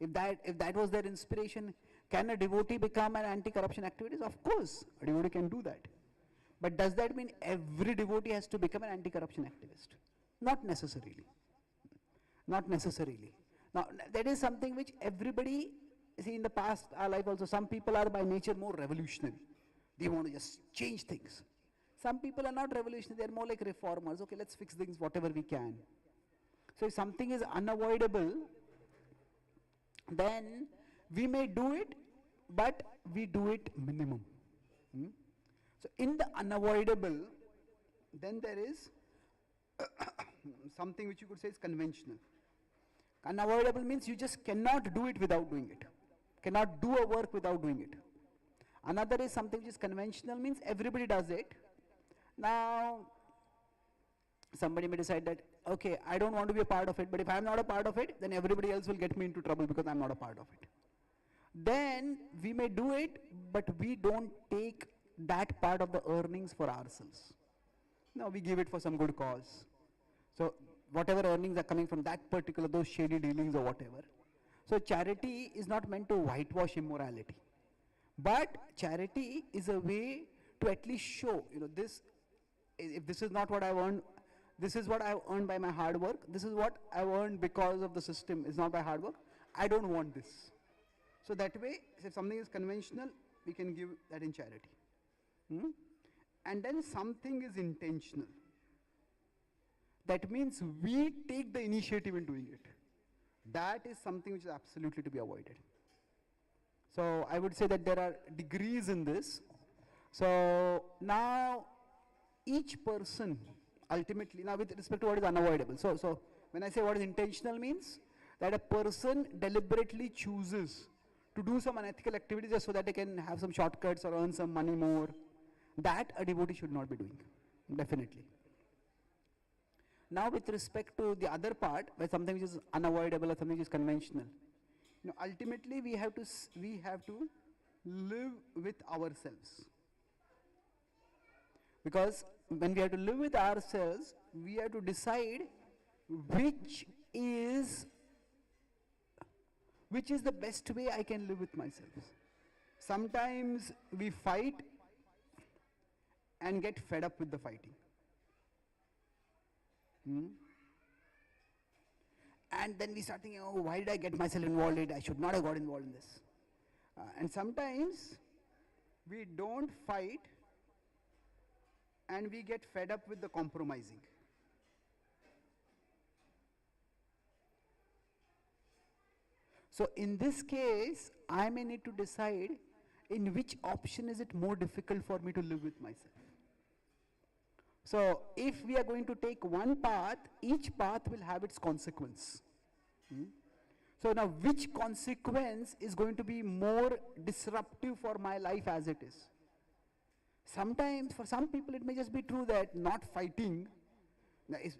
If that was their inspiration, can a devotee become an anti-corruption activist? Of course, a devotee can do that. But does that mean every devotee has to become an anti-corruption activist? Not necessarily. Not necessarily. Now, that is something which everybody, see in the past, our life also, some people are by nature more revolutionary. They want to just change things. Some people are not revolutionary, they are more like reformers. Okay, let's fix things whatever we can. So if something is unavoidable, then we may do it, but we do it minimum. So in the unavoidable, then there is something which you could say is conventional. Unavoidable means you just cannot do it without doing it. Cannot do a work without doing it. Another is something which is conventional, means everybody does it. Now, somebody may decide that, okay, I don't want to be a part of it, but if I am not a part of it, then everybody else will get me into trouble because I am not a part of it. Then we may do it, but we don't take that part of the earnings for ourselves. No, we give it for some good cause. So whatever earnings are coming from that particular, those shady dealings or whatever. So charity is not meant to whitewash immorality. But charity is a way to at least show, this, if this is not what I've earned, this is what I've earned by my hard work, this is what I've earned because of the system, it's not by hard work, I don't want this. So that way, if something is conventional, we can give that in charity. And then something is intentional. That means we take the initiative in doing it. That is something which is absolutely to be avoided. So I would say that there are degrees in this. So now each person ultimately, now with respect to what is unavoidable. So when I say what is intentional means that a person deliberately chooses to do some unethical activities just so that they can have some shortcuts or earn some money more. That a devotee should not be doing, definitely. Now with respect to the other part, where something which is unavoidable or something which is conventional, ultimately we have to live with ourselves. Because when we have to live with ourselves, we have to decide which is the best way I can live with myself. Sometimes we fight and get fed up with the fighting. And then we start thinking, oh, why did I get myself involved in it? I should not have got involved in this. And sometimes we don't fight and we get fed up with the compromising. So in this case, I may need to decide in which option is it more difficult for me to live with myself. So if we are going to take one path, each path will have its consequence. So now which consequence is going to be more disruptive for my life as it is? Sometimes for some people it may just be true that not fighting,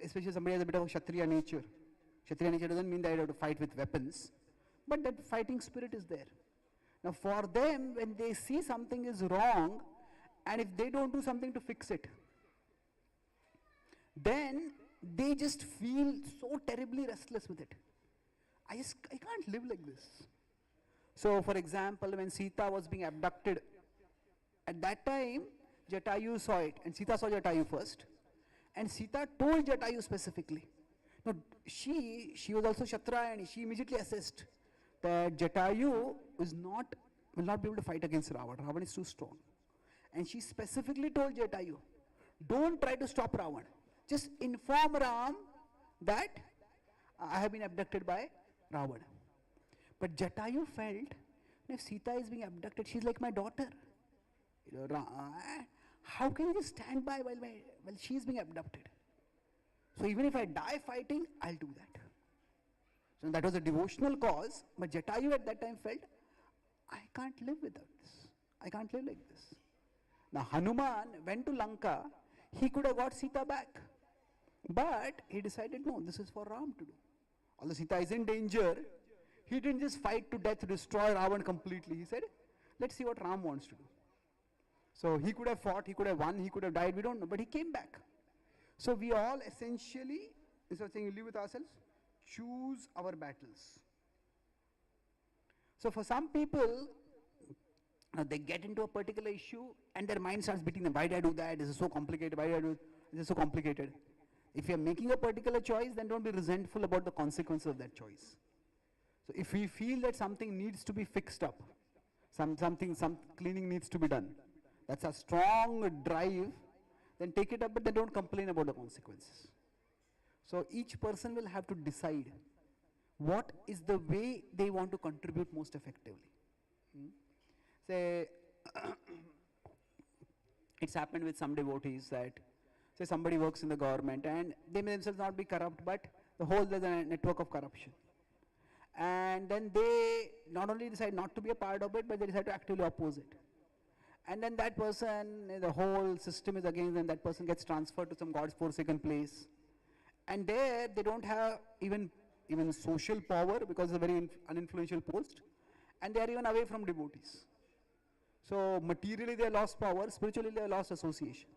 especially somebody has a bit of a Kshatriya nature. Kshatriya nature doesn't mean that you have to fight with weapons, but that fighting spirit is there. Now for them, when they see something is wrong, and if they don't do something to fix it, then they just feel so terribly restless with it. I can't live like this. So for example, when Sita was being abducted, at that time, Jatayu saw it, and Sita saw Jatayu first, and Sita told Jatayu specifically. Now she was also Kshatriya, and she immediately assessed that Jatayu will not be able to fight against Ravan. Ravan is too strong. And she specifically told Jatayu, don't try to stop Ravan. Just inform Ram that I have been abducted by Ravan. But Jatayu felt, if Sita is being abducted, she's like my daughter. You know, how can I just stand by while she's being abducted? So even if I die fighting, I'll do that. So that was a devotional cause, but Jatayu at that time felt, I can't live without this. I can't live like this. Now Hanuman went to Lanka, he could have got Sita back. But he decided, no, this is for Ram to do. Although Sita is in danger, he didn't just fight to death to destroy Ravan completely. He said, let's see what Ram wants to do. So he could have fought, he could have won, he could have died, we don't know, but he came back. So we all essentially, instead of saying live with ourselves, choose our battles. So for some people, they get into a particular issue and their mind starts beating them. Why did I do that? This is so complicated. Why did I do this? Is so complicated. If you are making a particular choice, then don't be resentful about the consequences of that choice. So if we feel that something needs to be fixed up, some cleaning needs to be done, that's a strong drive, then take it up, but then don't complain about the consequences. So each person will have to decide what is the way they want to contribute most effectively. Say, it's happened with some devotees that, say somebody works in the government and they may themselves not be corrupt, but there's a network of corruption. And then they not only decide not to be a part of it, but they decide to actively oppose it. And then that person, the whole system is against them, that person gets transferred to some God's forsaken place. And there, they don't have even social power because it's a very uninfluential post. And they are even away from devotees. So materially they lost power, spiritually they lost association.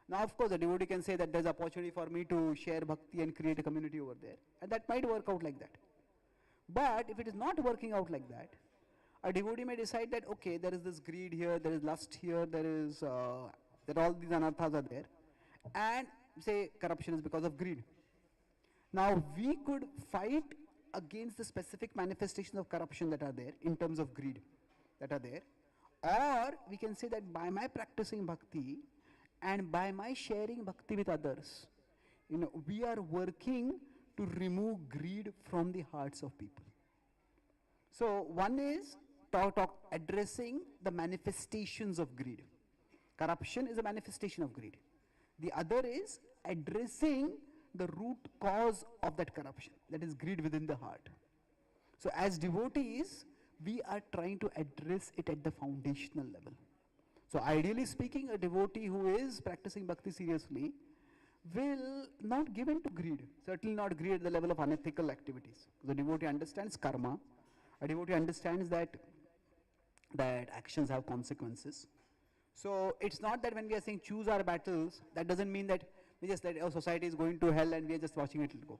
Now of course the devotee can say that there's opportunity for me to share bhakti and create a community over there. And that might work out like that. But if it is not working out like that, a devotee may decide that, okay, there is this greed here, there is lust here, there all these anarthas are there. And say corruption is because of greed. Now we could fight against the specific manifestations of corruption that are there in terms of greed that are there. Or we can say that by my practicing bhakti and by my sharing bhakti with others, we are working to remove greed from the hearts of people. So one is addressing the manifestations of greed. Corruption is a manifestation of greed. The other is addressing the root cause of that corruption, that is greed within the heart. So as devotees, we are trying to address it at the foundational level. So ideally speaking, a devotee who is practicing bhakti seriously will not give in to greed, certainly not greed at the level of unethical activities. The devotee understands karma, a devotee understands that actions have consequences. So it's not that when we are saying choose our battles, that doesn't mean that we just let society is going to hell and we are just watching it go.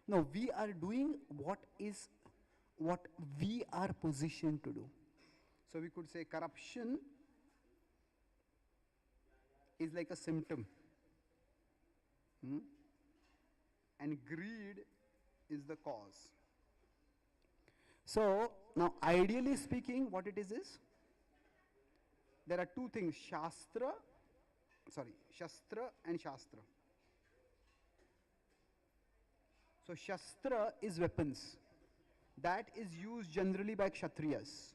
No, we are doing what we are positioned to do. So we could say corruption is like a symptom. And greed is the cause. So now ideally speaking, what it is there are two things, Shastra and Shastra. So Shastra is weapons. That is used generally by Kshatriyas.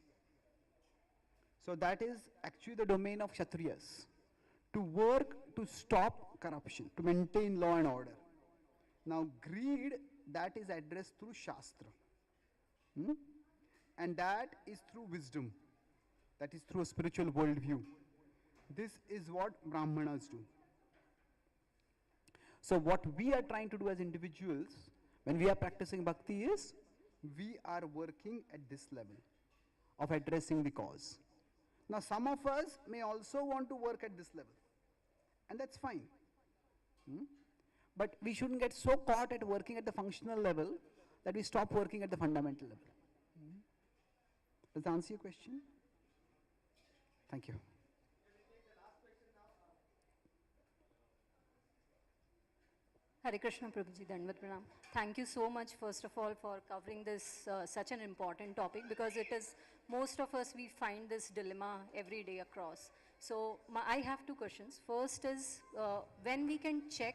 So that is actually the domain of Kshatriyas, to work to stop corruption, to maintain law and order. Now greed, that is addressed through Shastra. And that is through wisdom. That is through a spiritual worldview. This is what Brahmanas do. So what we are trying to do as individuals, when we are practicing bhakti, is we are working at this level of addressing the cause. Now some of us may also want to work at this level, and that's fine. But we shouldn't get so caught at working at the functional level that we stop working at the fundamental level. Does that answer your question? Thank you. Hare Krishna Prabhuji, Dandavat Pranam. Thank you so much, first of all, for covering this such an important topic, because it is, most of us, we find this dilemma every day across. So I have two questions. First is, when we can check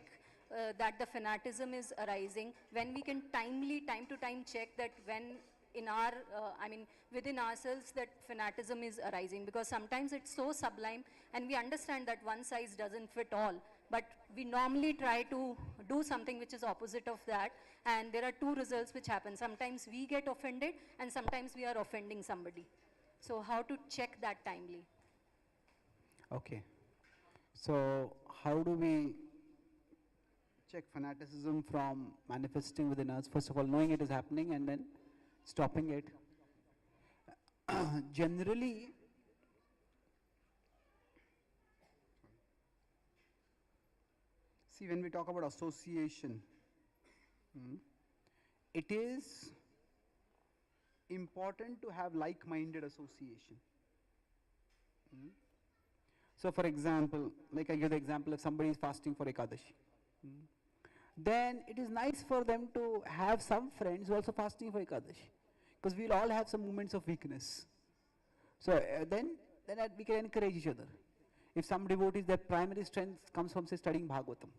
that the fanaticism is arising, when we can time to time check that when in our, within ourselves that fanatism is arising, because sometimes it's so sublime and we understand that one size doesn't fit all, but we normally try to do something which is opposite of that, and there are two results which happen. Sometimes we get offended and sometimes we are offending somebody. So how to check that timely? Okay. So how do we check fanaticism from manifesting within us? First of all, knowing it is happening and then stopping it. Generally, see, when we talk about association, it is important to have like-minded association. So for example, like I give the example, if somebody is fasting for Ekadashi, then it is nice for them to have some friends who are also fasting for Ekadashi, because we'll all have some moments of weakness. So then we can encourage each other. If some devotees, their primary strength comes from, say, studying Bhagavatam,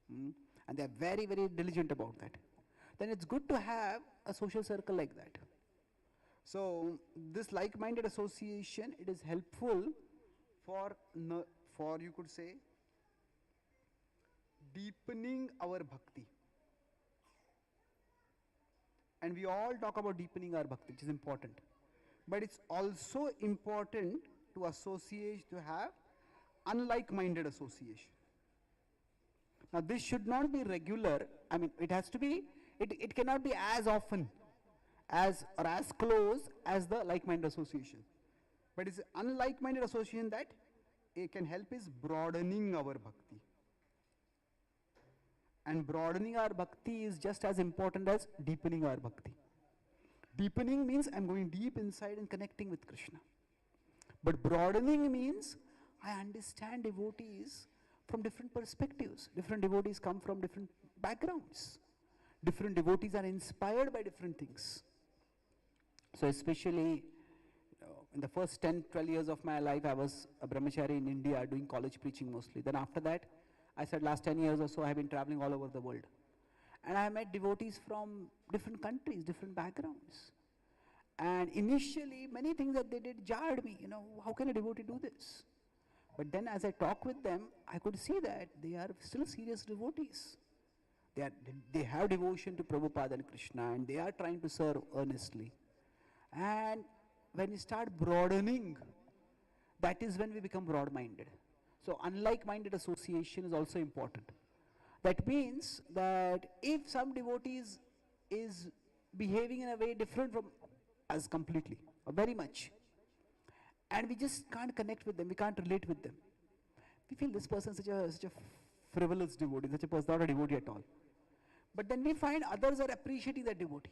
and they are very, very diligent about that, then it's good to have a social circle like that. So this like-minded association, it is helpful for you could say, deepening our bhakti. And we all talk about deepening our bhakti, which is important. But it's also important to associate, to have unlike-minded association. Now this should not be regular. I mean, it has to be, it cannot be as often as or as close as the like-minded association. But it's unlike-minded association that it can help is broadening our bhakti. And broadening our bhakti is just as important as deepening our bhakti. Deepening means I'm going deep inside and connecting with Krishna. But broadening means I understand devotees from different perspectives. Different devotees come from different backgrounds. Different devotees are inspired by different things. So especially in the first 10, 12 years of my life, I was a brahmachari in India doing college preaching mostly. Then after that, I said last 10 years or so, I have been traveling all over the world. And I met devotees from different countries, different backgrounds. And initially, many things that they did jarred me. How can a devotee do this? But then as I talk with them, I could see that they are still serious devotees. They have devotion to Prabhupada and Krishna, and they are trying to serve earnestly. And when we start broadening, that is when we become broad-minded. So unlike-minded association is also important. That means that if some devotees is behaving in a way different from us completely, or very much, and we just can't connect with them, we can't relate with them. We feel this person is such a frivolous devotee, such a person not a devotee at all. But then we find others are appreciating that devotee.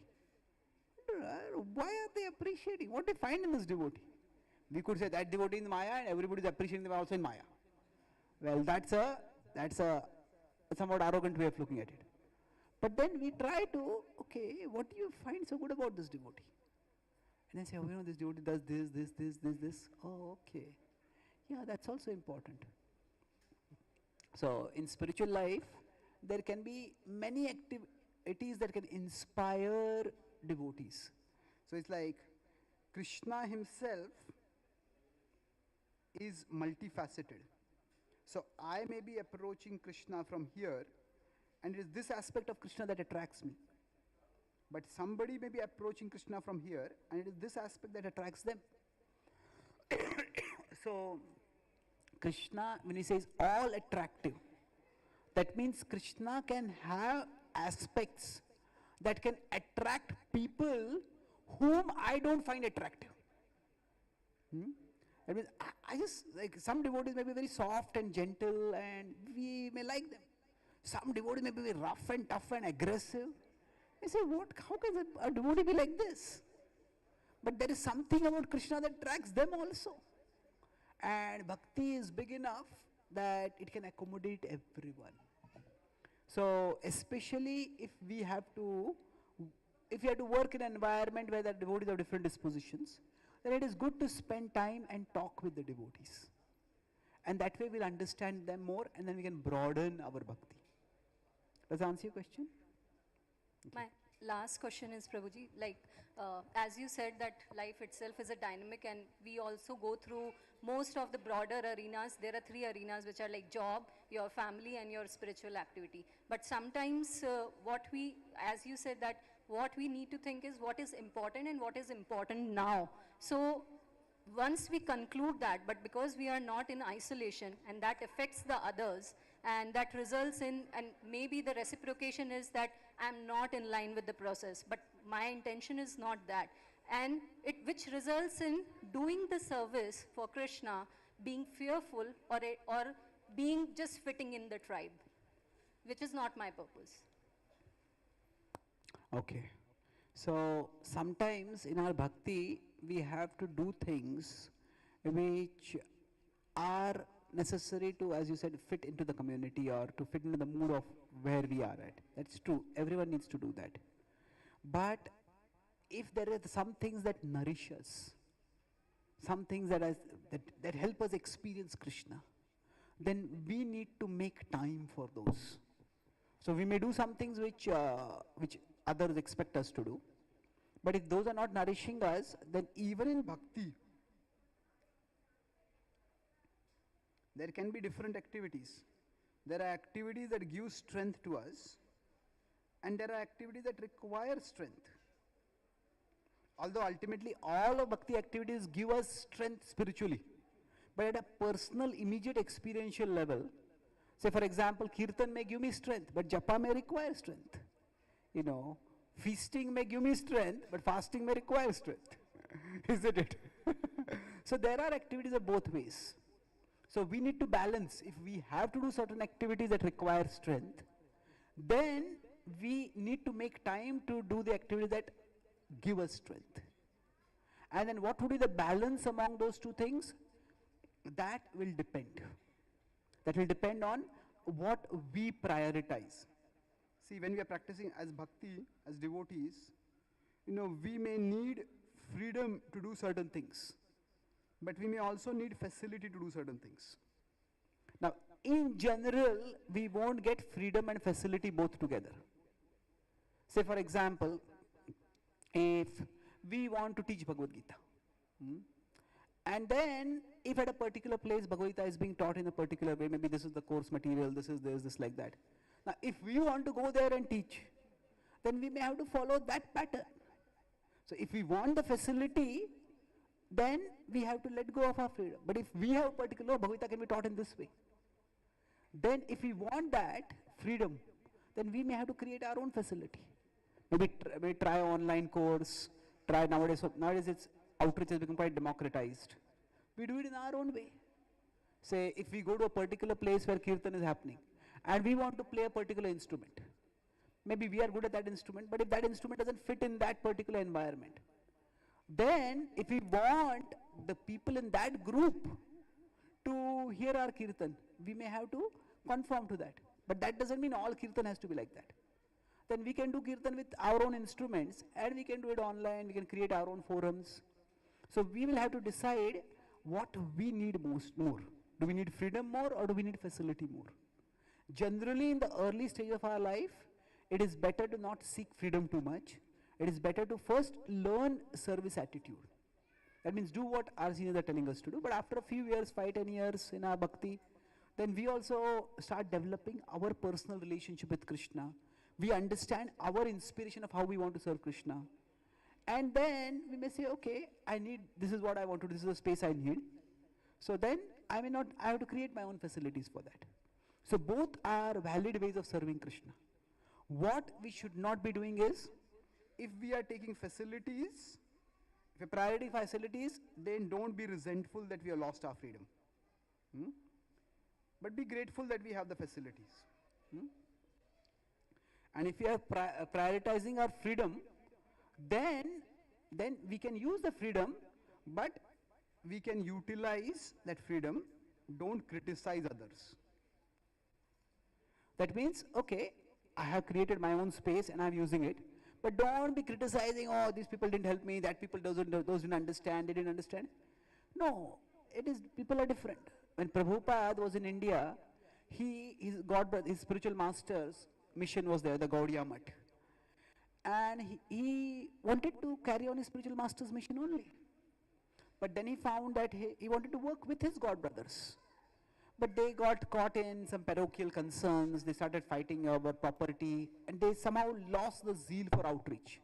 Why are they appreciating? What they find in this devotee? We could say that devotee in Maya and everybody is appreciating them also in Maya. Well, that's a somewhat arrogant way of looking at it. But then we try to, okay, what do you find so good about this devotee? And I say, oh, this devotee does this. Oh, okay. Yeah, that's also important. So in spiritual life, there can be many activities that can inspire devotees. So it's like Krishna himself is multifaceted. So I may be approaching Krishna from here, and it is this aspect of Krishna that attracts me. But somebody may be approaching Krishna from here, and it is this aspect that attracts them. So Krishna, when he says all attractive, that means Krishna can have aspects that can attract people whom I don't find attractive. That means I just, like, some devotees may be very soft and gentle and we may like them. Some devotees may be very rough and tough and aggressive. I say, how can a devotee be like this? But there is something about Krishna that attracts them also. And bhakti is big enough that it can accommodate everyone. So especially if we have to work in an environment where the devotees have different dispositions, then it is good to spend time and talk with the devotees. And that way we'll understand them more and then we can broaden our bhakti. Does that answer your question? My last question is, Prabhuji, like, as you said that life itself is a dynamic and we also go through most of the broader arenas. There are three arenas which are like job, your family and your spiritual activity. But sometimes what we, as you said that what we need to think is what is important and what is important now. So once we conclude that, but because we are not in isolation and that affects the others and that results in, and maybe the reciprocation is that I'm not in line with the process, but my intention is not that. And it, which results in doing the service for Krishna, being fearful or being just fitting in the tribe, which is not my purpose. Okay. So sometimes in our bhakti, we have to do things which are necessary to, as you said, fit into the community or to fit into the mood of where we are at. That's true. Everyone needs to do that. But if there are some things that nourish us, some things that help us experience Krishna, then we need to make time for those. So we may do some things which others expect us to do. But if those are not nourishing us, then even in bhakti, there can be different activities. There are activities that give strength to us, and there are activities that require strength. Although ultimately all of bhakti activities give us strength spiritually, but at a personal, immediate experiential level, say for example, kirtan may give me strength, but japa may require strength. You know, feasting may give me strength, but fasting may require strength. Isn't it? So there are activities of both ways. So we need to balance. If we have to do certain activities that require strength, then we need to make time to do the activities that give us strength. And then what would be the balance among those two things? That will depend. That will depend on what we prioritize. See, when we are practicing as bhakti, as devotees, you know, we may need freedom to do certain things, but we may also need facility to do certain things. Now, in general, we won't get freedom and facility both together. Say, for example, if we want to teach Bhagavad Gita, and then if at a particular place Bhagavad Gita is being taught in a particular way, maybe this is the course material, this is this like that. Now, if we want to go there and teach, then we may have to follow that pattern. So if we want the facility, then we have to let go of our freedom. But if we have a particular, Bhagavad Gita can be taught in this way, then if we want that freedom, then we may have to create our own facility. Maybe try online course, try nowadays it's outreach has become quite democratized. We do it in our own way. Say if we go to a particular place where kirtan is happening, and we want to play a particular instrument. Maybe we are good at that instrument, but if that instrument doesn't fit in that particular environment, then if we want the people in that group to hear our kirtan, we may have to conform to that. But that doesn't mean all kirtan has to be like that. Then we can do kirtan with our own instruments, and we can do it online, we can create our own forums. So we will have to decide what we need more. Do we need freedom more or do we need facility more? Generally, in the early stage of our life, it is better to not seek freedom too much. It is better to first learn service attitude. That means do what our seniors are telling us to do. But after a few years, 5-10 years in our bhakti, then we also start developing our personal relationship with Krishna. We understand our inspiration of how we want to serve Krishna. And then we may say, okay, this is what I want to do, this is the space I need. So then I have to create my own facilities for that. So both are valid ways of serving Krishna. What we should not be doing is, if we are taking facilities, if a priority facilities, then don't be resentful that we have lost our freedom. But be grateful that we have the facilities. And if we are prioritizing our freedom, then we can use the freedom, but we can utilize that freedom. Don't criticize others. That means, okay, I have created my own space and I'm using it, but don't be criticizing, oh, these people didn't help me, that people those didn't understand, they didn't understand. No, people are different. When Prabhupada was in India, his spiritual master's mission was there, the Gaudiya Math. and he wanted to carry on his spiritual master's mission only. But then he found that he wanted to work with his god brothers. But they got caught in some parochial concerns, they started fighting over property, and they somehow lost the zeal for outreach.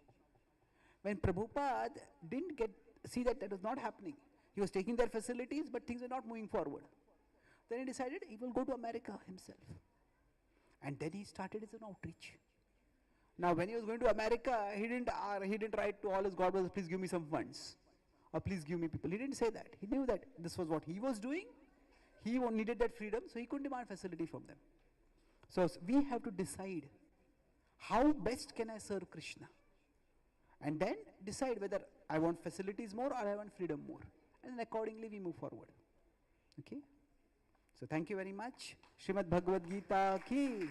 When Prabhupada didn't see that was not happening, he was taking their facilities, but things were not moving forward. Then he decided he will go to America himself. And then he started his own outreach. Now when he was going to America, he didn't write to all his god brothers, please give me some funds, or please give me people. He didn't say that. He knew that this was what he was doing. He needed that freedom, so he couldn't demand facility from them. So we have to decide, how best can I serve Krishna? And then decide whether I want facilities more or I want freedom more. And then accordingly we move forward. Okay? So thank you very much. Srimad Bhagavad Gita ki,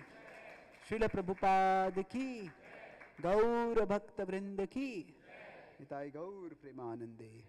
Srila Prabhupada ki, Gaur Bhakta Vrinda ki, Nitai Gaur Premanande.